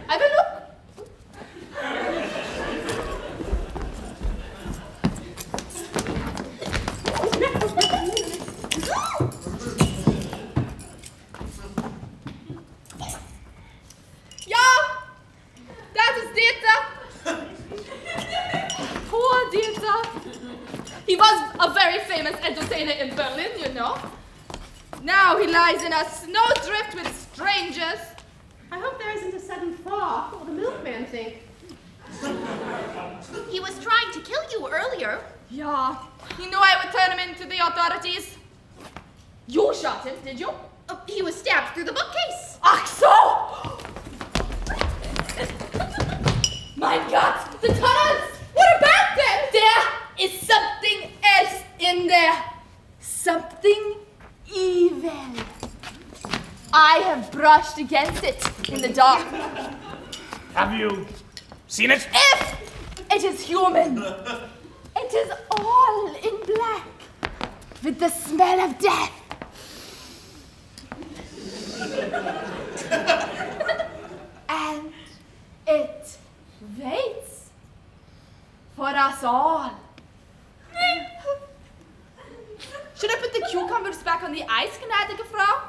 Have a look. Yeah, that is Dieter. Poor Dieter. He was a very famous entertainer in Berlin, you know. Now he lies in a snowdrift with strangers. I hope there isn't a sudden thaw. What will the milkman think? He was trying to kill you earlier. Yeah, he knew I would turn him into the authorities. You shot him, did you? He was stabbed through the bookcase. Ach so! My God, the tunnels! What about them? There is something else in there. Something evil. I have brushed against it in the dark. Have you seen it? If it is human, it is all in black, with the smell of death. And it waits for us all. Should I put the cucumbers back on the ice, gnädige Frau?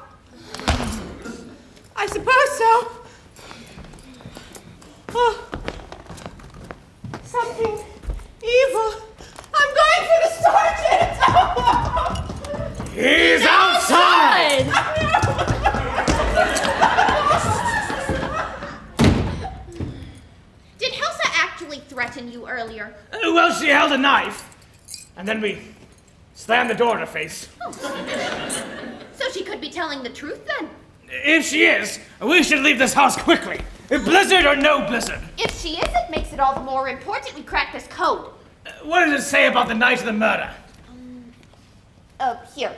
I suppose so. Oh. Something evil. I'm going for the sergeant! He's outside! Did Helsa actually threaten you earlier? Well, she held a knife. And then we slammed the door in her face. So she could be telling the truth then? If she is, we should leave this house quickly. Blizzard or no blizzard. If she is, it makes it all the more important we crack this code. What does it say about the night of the murder? Here.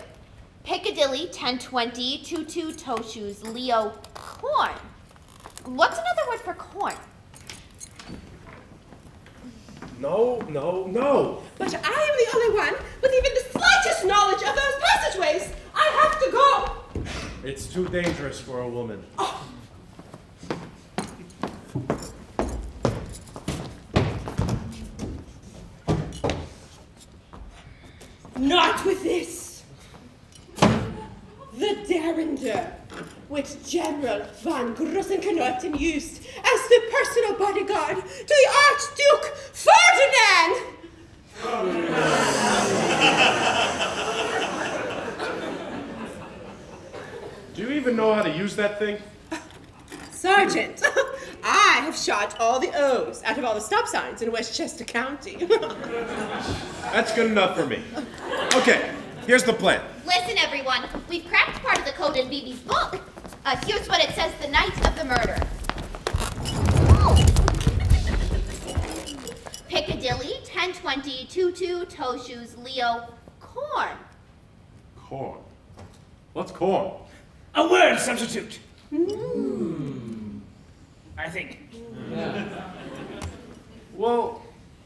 Piccadilly, 1020, 22 toe shoes, Leo, corn. What's another word for corn? No. But I am the only one with even the slightest knowledge of those passageways. I have to go. It's too dangerous for a woman. Oh. Not with this. The Derringer, which General von Grossenknoten used as the personal bodyguard to the Archduke Ferdinand. Do you even know how to use that thing? Sergeant, I have shot all the O's out of all the stop signs in Westchester County. That's good enough for me. Okay, here's the plan. Listen, everyone. We've cracked part of the code in Vivi's book. Here's what it says the night of the murder. Piccadilly, 1020, 22 toe shoes, Leo, corn. Corn? What's corn? A word substitute. I think. Well,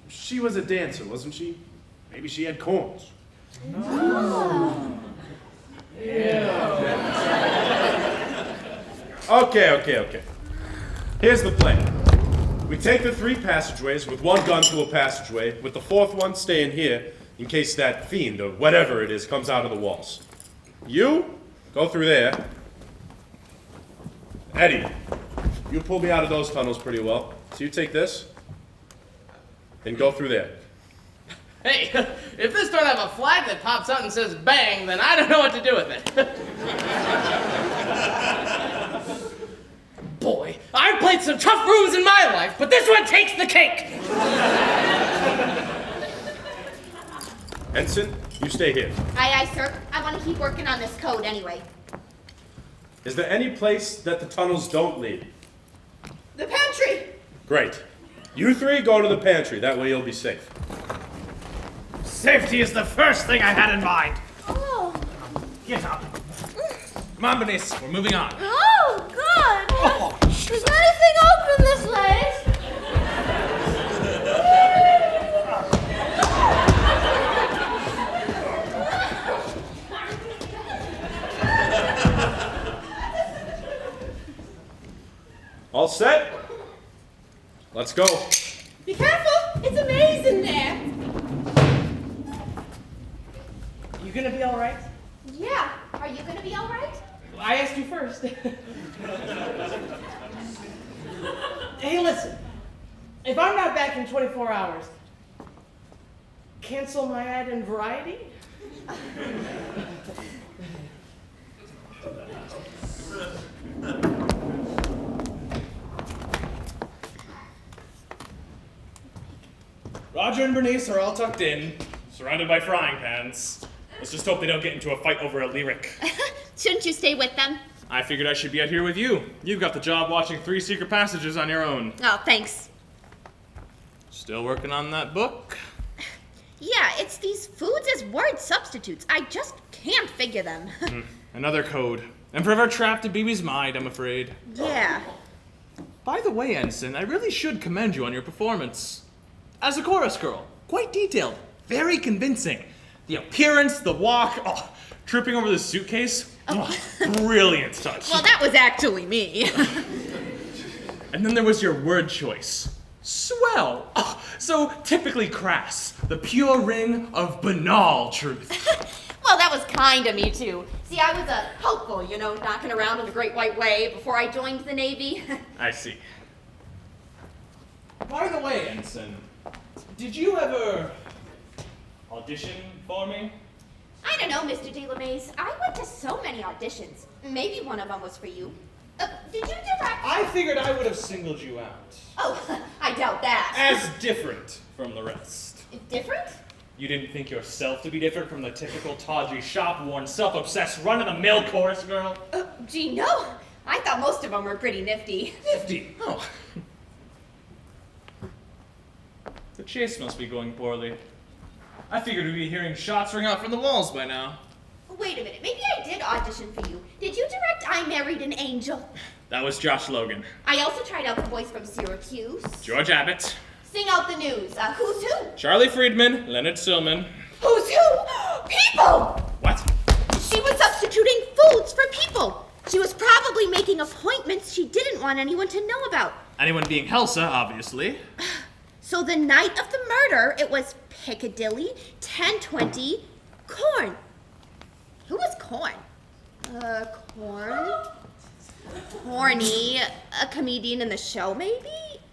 she was a dancer, wasn't she? Maybe she had corns. Okay. Here's the plan. We take the 3 passageways with one gun to a passageway, with the 4th one staying here in case that fiend or whatever it is comes out of the walls. You go through there. Eddie, you pulled me out of those tunnels pretty well. So you take this and go through there. Hey, if this don't have a flag that pops out and says bang, then I don't know what to do with it. Boy, I've played some tough rooms in my life, but this one takes the cake. Ensign, you stay here. Aye, sir. I want to keep working on this code anyway. Is there any place that the tunnels don't lead? The pantry! Great. You three go to the pantry. That way you'll be safe. Safety is the first thing I had in mind. Oh. Get up. Come on, Bernice, we're moving on. Oh, good. Oh, Is anything open this way? All set? Let's go. Be careful! It's a maze in there! You gonna be all right? Yeah, are you gonna be all right? I asked you first. Hey, listen. If I'm not back in 24 hours, cancel my ad in Variety? Roger and Bernice are all tucked in, surrounded by frying pans. Let's just hope they don't get into a fight over a lyric. Shouldn't you stay with them? I figured I should be out here with you. You've got the job watching 3 secret passages on your own. Oh, thanks. Still working on that book? Yeah, it's these foods as word substitutes. I just can't figure them. Another code. And forever trapped in Bibi's mind, I'm afraid. Yeah. By the way, Ensign, I really should commend you on your performance. As a chorus girl, quite detailed, very convincing. The appearance, the walk, tripping over the suitcase, brilliant touch. Well, that was actually me. And then there was your word choice. Swell. So typically crass, the pure ring of banal truth. Well, that was kind of me, too. See, I was a hopeful, knocking around in the Great White Way before I joined the Navy. I see. By the way, Ensign, did you ever audition for me? I don't know, Mr. DeLamaze. I went to so many auditions. Maybe one of them was for you. Did you direct? I figured I would have singled you out. Oh, I doubt that. As different from the rest. Different? You didn't think yourself to be different from the typical tawdry, shop-worn, self-obsessed, run-of-the-mill chorus girl? Gee, no. I thought most of them were pretty nifty. Nifty? Oh. The chase must be going poorly. I figured we'd be hearing shots ring out from the walls by now. Wait a minute. Maybe I did audition for you. Did you direct I Married an Angel? That was Josh Logan. I also tried out the voice from Syracuse. George Abbott. Sing out the news. Who's who? Charlie Friedman. Leonard Stillman. Who's who? People! What? She was substituting foods for people. She was probably making appointments she didn't want anyone to know about. Anyone being Helsa, obviously. So the night of the murder, it was Piccadilly, 10:20, Corn. Who was Corn? Corn? Corny, a comedian in the show, maybe?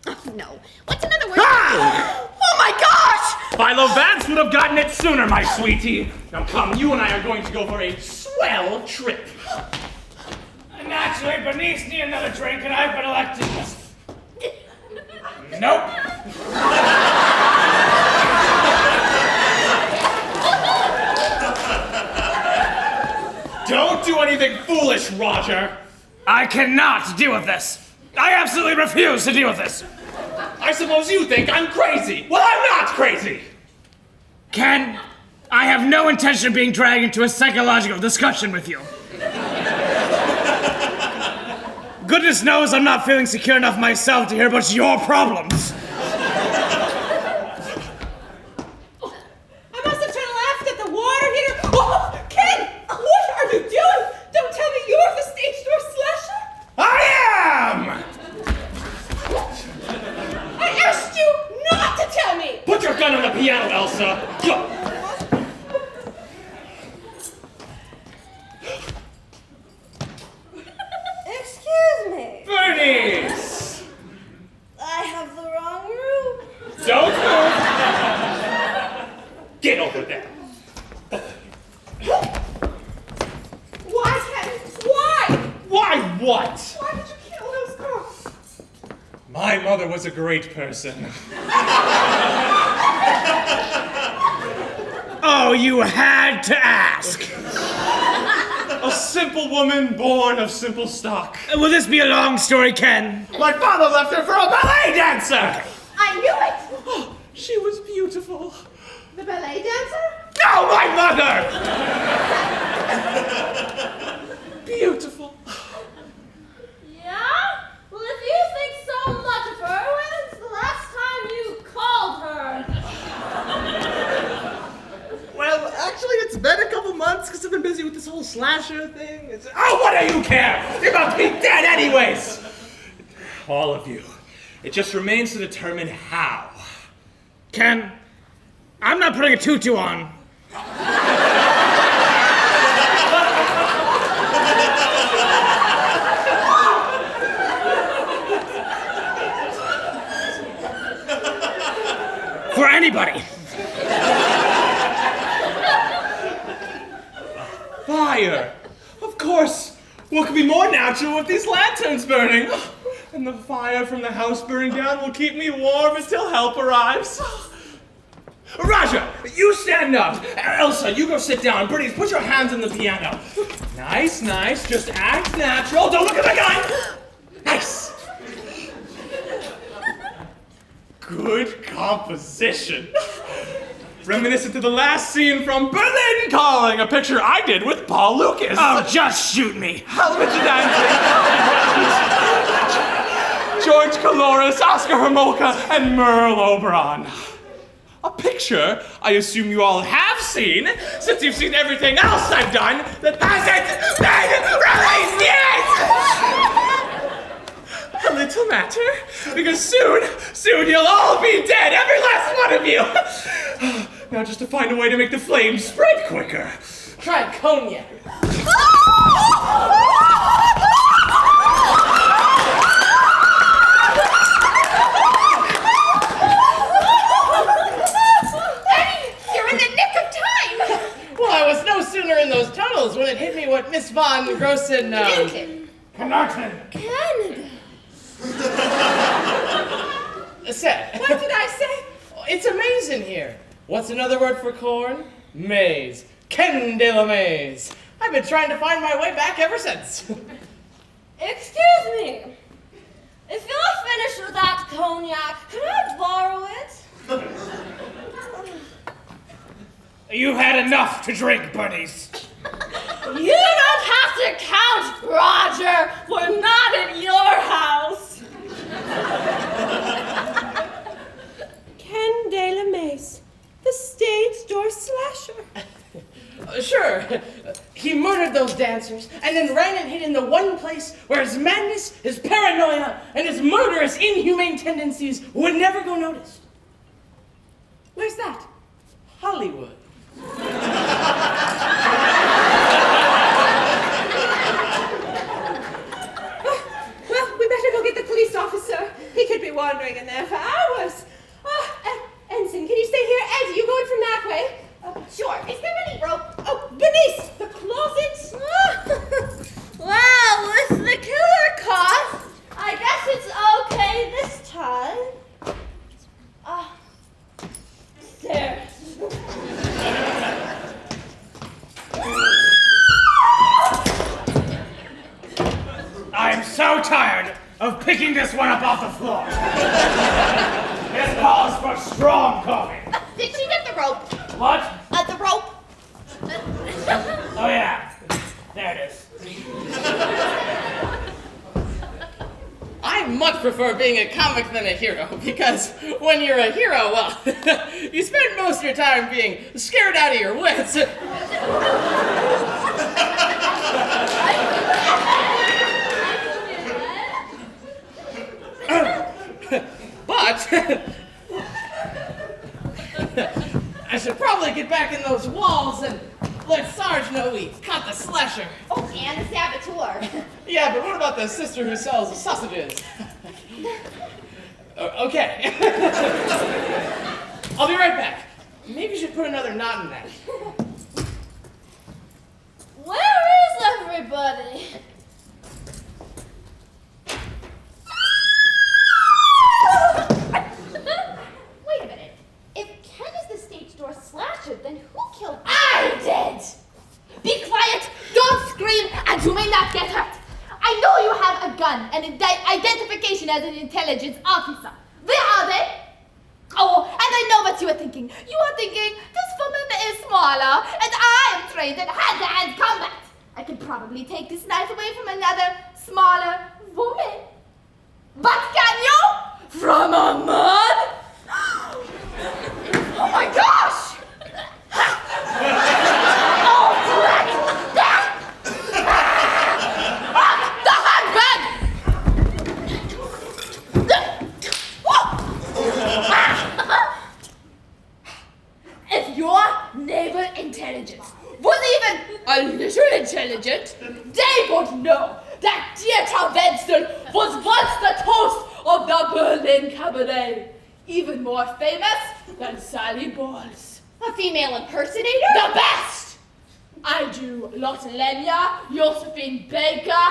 Oh, no. What's another word? Ah! Oh my gosh! Philo Vance would have gotten it sooner, my sweetie. Now come, you and I are going to go for a swell trip. Naturally, Bernice need another drink, and I've been elected. Nope. Don't do anything foolish, Roger. I cannot deal with this. I absolutely refuse to deal with this. I suppose you think I'm crazy. Well, I'm not crazy. Ken, I have no intention of being dragged into a psychological discussion with you. Goodness knows I'm not feeling secure enough myself to hear about your problems. I must have turned left at the water heater. Oh, Ken! What are you doing? Don't tell me you're the stage door slasher. I am! I asked you not to tell me. Put your gun on the piano, Elsa. Go. Excuse me. Bernice! I have the wrong room. Don't move! Get over there! Why, Ken? Why? Why what? Why did you kill those girls? My mother was a great person. Oh, you had to ask. A simple woman born of simple stock. Will this be a long story, Ken? My father left her for a ballet dancer! I knew it! Oh, she was beautiful. The ballet dancer? No, my mother! Beautiful. Yeah? Well, if you think so much of her, when's the last time you called her? Well, actually, it's been a couple months because I've been busy with this whole slasher thing. Oh, what do you care? You're about to be dead anyways! All of you. It just remains to determine how. Ken, I'm not putting a tutu on. For anybody. Fire! Of course! What could be more natural with these lanterns burning? And the fire from the house burning down will keep me warm until help arrives. Raja, you stand up. Elsa, you go sit down. Bernice, put your hands on the piano. Nice, nice. Just act natural. Don't look at the gun. Nice. Good composition. Reminiscent to the last scene from Berlin Calling, a picture I did with Paul Lucas. Oh, just shoot me. Helmets dancing. George Caloris, Oscar Homolka, and Merle Oberon. A picture I assume you all have seen, since you've seen everything else I've done that hasn't been released yet! A little matter, because soon you'll all be dead, every last one of you! Now just to find a way to make the flames spread quicker. Try cognac. Well, I was no sooner in those tunnels when it hit me what Miss Von Grossen, Canarton. Canada. said. What did I say? It's amazing here. What's another word for corn? Maize. Ken de la maize. I've been trying to find my way back ever since. Excuse me. If you're finished with that cognac, can I borrow it? You've had enough to drink, Bernice. You don't have to count, Roger. We're not at your house. Ken de la Mace, the stage door slasher. Sure. He murdered those dancers and then ran and hid in the one place where his madness, his paranoia, and his murderous, inhumane tendencies would never go noticed. Where's that? Hollywood. Well, we better go get the police officer. He could be wandering in there for hours. Ensign, can you stay here? Ed, you going from that way? Sure. Is there any rope? Oh, Bernice, the closet. Well, with the killer caught, I guess it's okay this time. There. I'm so tired of picking this one up off the floor. This calls for strong coffee. Did she get the rope? What? The rope. Oh yeah, there it is. I much prefer being a comic than a hero, because when you're a hero, well, you spend most of your time being scared out of your wits. But I should probably get back in those walls and let Sarge know we caught the slasher. Oh, and the saboteur. Yeah, but what about the sister who sells sausages? Okay. I'll be right back. Maybe you should put another knot in that. Where is everybody? Wait a minute. If Ken is the stage door slasher, then who killed? I did! Be quiet! Don't scream! I know you have a gun and identification as an intelligence officer. Where are they? Oh, and I know what you are thinking. You are thinking, this woman is smaller, and I am trained in hand-to-hand combat. I could probably take this knife away from another, smaller woman. But can you? From a man? Oh my gosh! Oh, brat! The handbag! If your naval intelligence was even a little intelligent, they would know that Dieter Wenzel was once the toast of the Berlin Cabaret, even more famous than Sally Bowles. A female impersonator? The best! I do Lotte Lenya, Josephine Baker,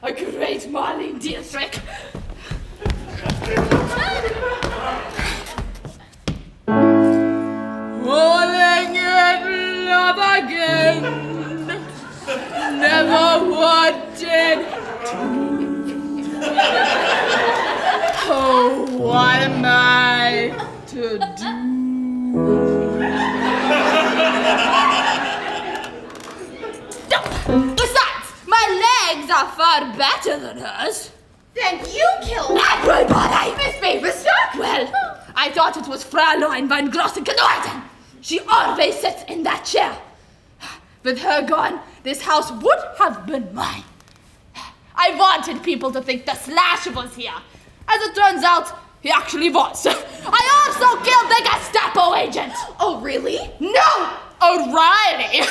a great Marlene Dietrich. Falling in love again, never wanted to. Oh, what am I to do? Besides, my legs are far better than hers. Then you killed everybody! Miss Baberstock? Well, I thought it was Fräulein von Grossen-Knorden. She always sits in that chair. With her gone, this house would have been mine. I wanted people to think the Slasher was here. As it turns out, he actually was. I also killed the Gestapo agent. Oh, really? No! O'Reilly!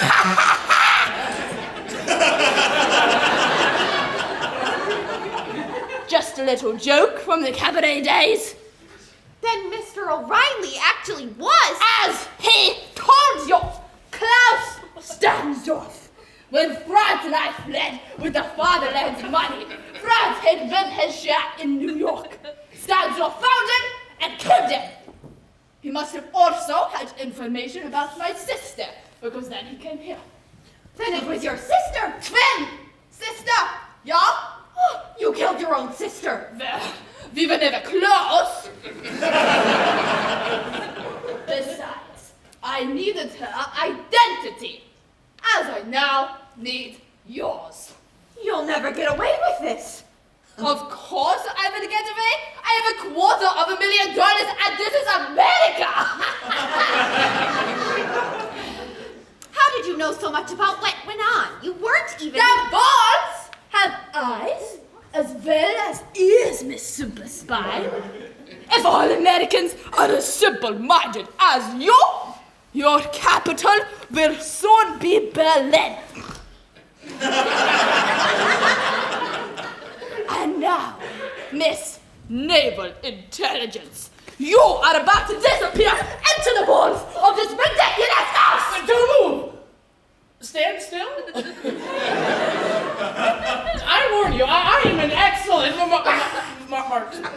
Just a little joke from the cabaret days. Then Mr. O'Reilly actually was. As he told you, Klaus Stansdorf. When Franz and I fled with the fatherland's money, Franz had been his share in New York. Stansdorf found him and killed him. He must have also had information about my sister, because then he came here. Then it was your sister. Twin sister, yeah? You killed your own sister. Well, we were never close. Besides, I needed her identity, as I now need yours. You'll never get away with this. Of course I will get away. I have $250,000 and this is America. How did you know so much about what went on? You weren't even... The balls have eyes as well as ears, Miss Super Spy. If all Americans are as simple-minded as you, your capital will soon be Berlin. And now, Miss Naval Intelligence, you are about to disappear into the walls of this ridiculous house! Don't move! Stand still? I warn you, I am an excellent marksman.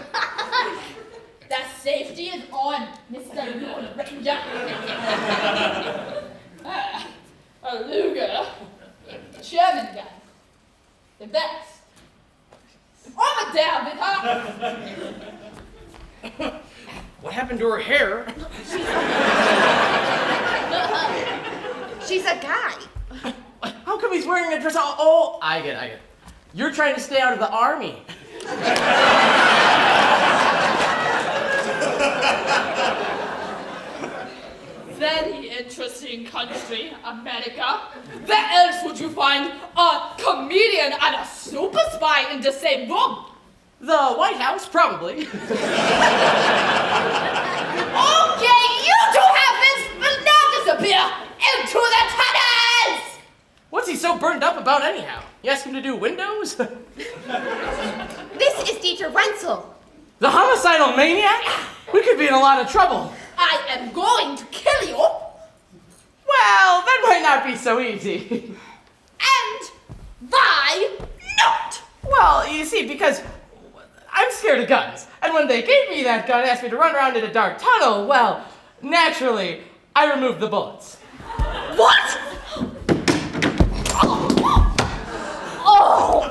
That safety is on, Mr. Lord Ranger. A Luger, German gun, the best. Over there with her. What happened to her hair? She's a guy. How come he's wearing a dress? Oh, I get it. You're trying to stay out of the army. Very interesting country, America. Where else would you find a comedian and a super spy in the same room? The White House, probably. Okay, you two have been, will now disappear into the tunnels! What's he so burned up about anyhow? You asked him to do windows? This is Dieter Wenzel. The homicidal maniac? We could be in a lot of trouble. I am going to kill you. Well, that might not be so easy. And why not? Well, you see, because I'm scared of guns. And when they gave me that gun and asked me to run around in a dark tunnel, well, naturally, I removed the bullets. What? Oh!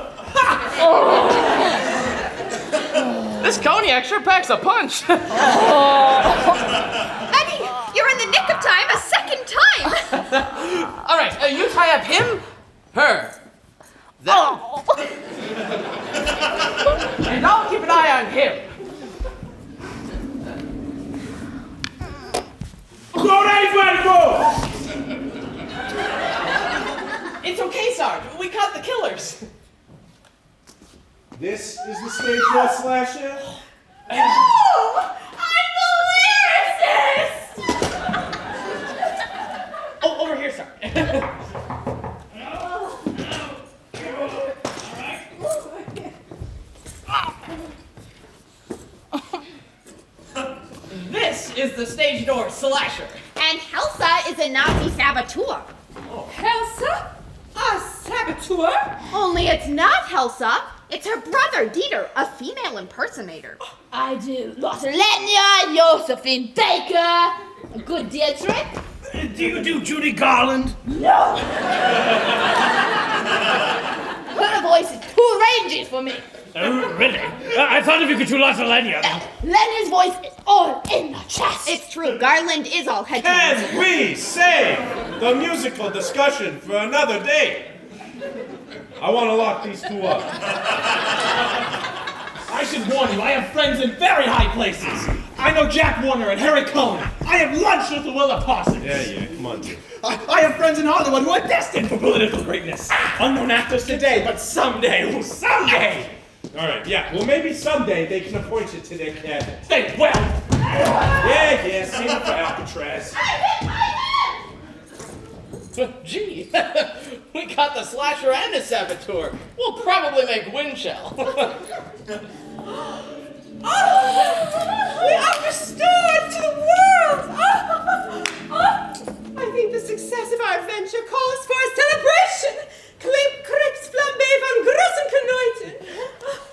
maniac sure packs a punch. Benny, you're in the nick of time a second time. All right, you tie up him, her, them. And I'll keep an eye on him. Don't anybody move! It's okay, Sarge. We caught the killers. This is the stage door slasher? No! I'm the lyricist! Oh, over here, Sarge. This is the stage door slasher. And Helsa is a Nazi saboteur. Helsa? A saboteur? Only it's not Helsa. It's her brother, Dieter, a female impersonator. I do Lothlenia, Josephine Baker, a good Dietrich. Do you do Judy Garland? No! Her voice is too rangy for me. Really? I thought if you could do lots of Lenya. Lenny's voice is all in the chest. It's true, Garland is all head. Can we save the musical discussion for another day? I want to lock these two up. I should warn you, I have friends in very high places. I know Jack Warner and Harry Cohn. I have lunch with the Willa Parsons. Yeah, come on, dude. I have friends in Hollywood who are destined for political greatness. Unknown actors today, but someday, someday. All right, yeah. Well, maybe someday they can appoint you to their cabinet. They will. Yeah, save it for Alcatraz. Gee, we caught the slasher and the saboteur. We'll probably make Windshell. We are restored to the world! I think the success of our adventure calls for a celebration! Clip, crips, flambe, van grossen kanoiten!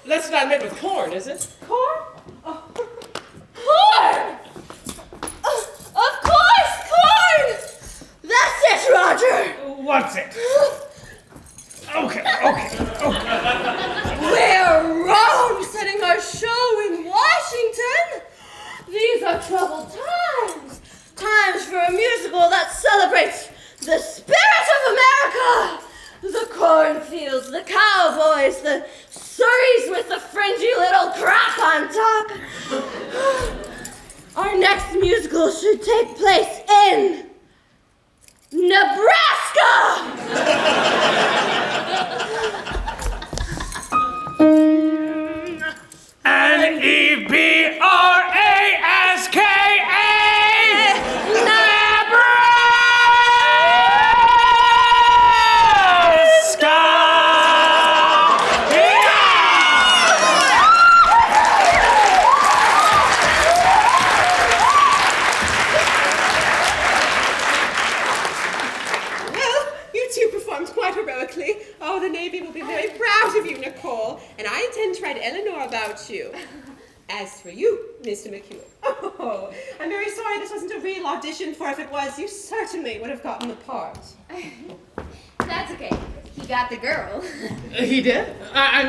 That's not made with corn, is it? Corn? Corn! Of course, corn! That's it, Roger! What's it? Okay. We're Rome, setting our show in Washington! These are troubled times. Times for a musical that celebrates the spirit of America. The cornfields, the cowboys, the surreys with the fringy little crop on top. Our next musical should take place in Nebraska! Nebraska! Oh, the Navy will be very proud of you, Nicole, and I intend to write Eleanor about you. As for you, Mr. McHugh, oh, I'm very sorry this wasn't a real audition, for if it was, you certainly would have gotten the part. That's okay. He got the girl. He did? I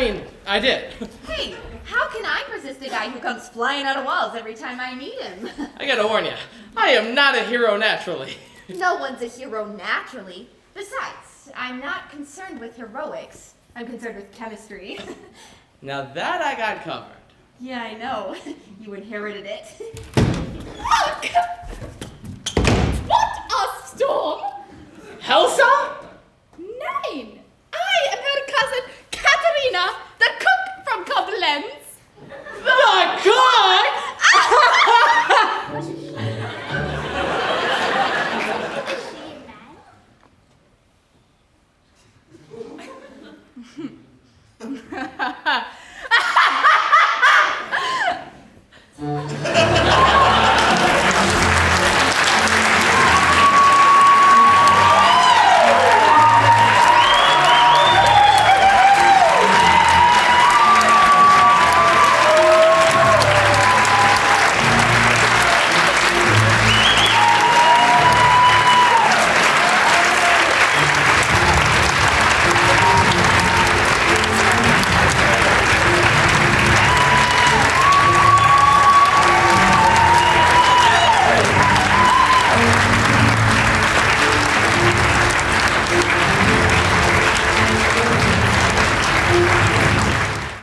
did. Hey, how can I resist a guy who comes flying out of walls every time I meet him? I gotta warn you, I am not a hero naturally. No one's a hero naturally. Besides, I'm not concerned with heroics. I'm concerned with chemistry. Now that I got covered. Yeah, I know. You inherited it. Look! What a storm! Helsa?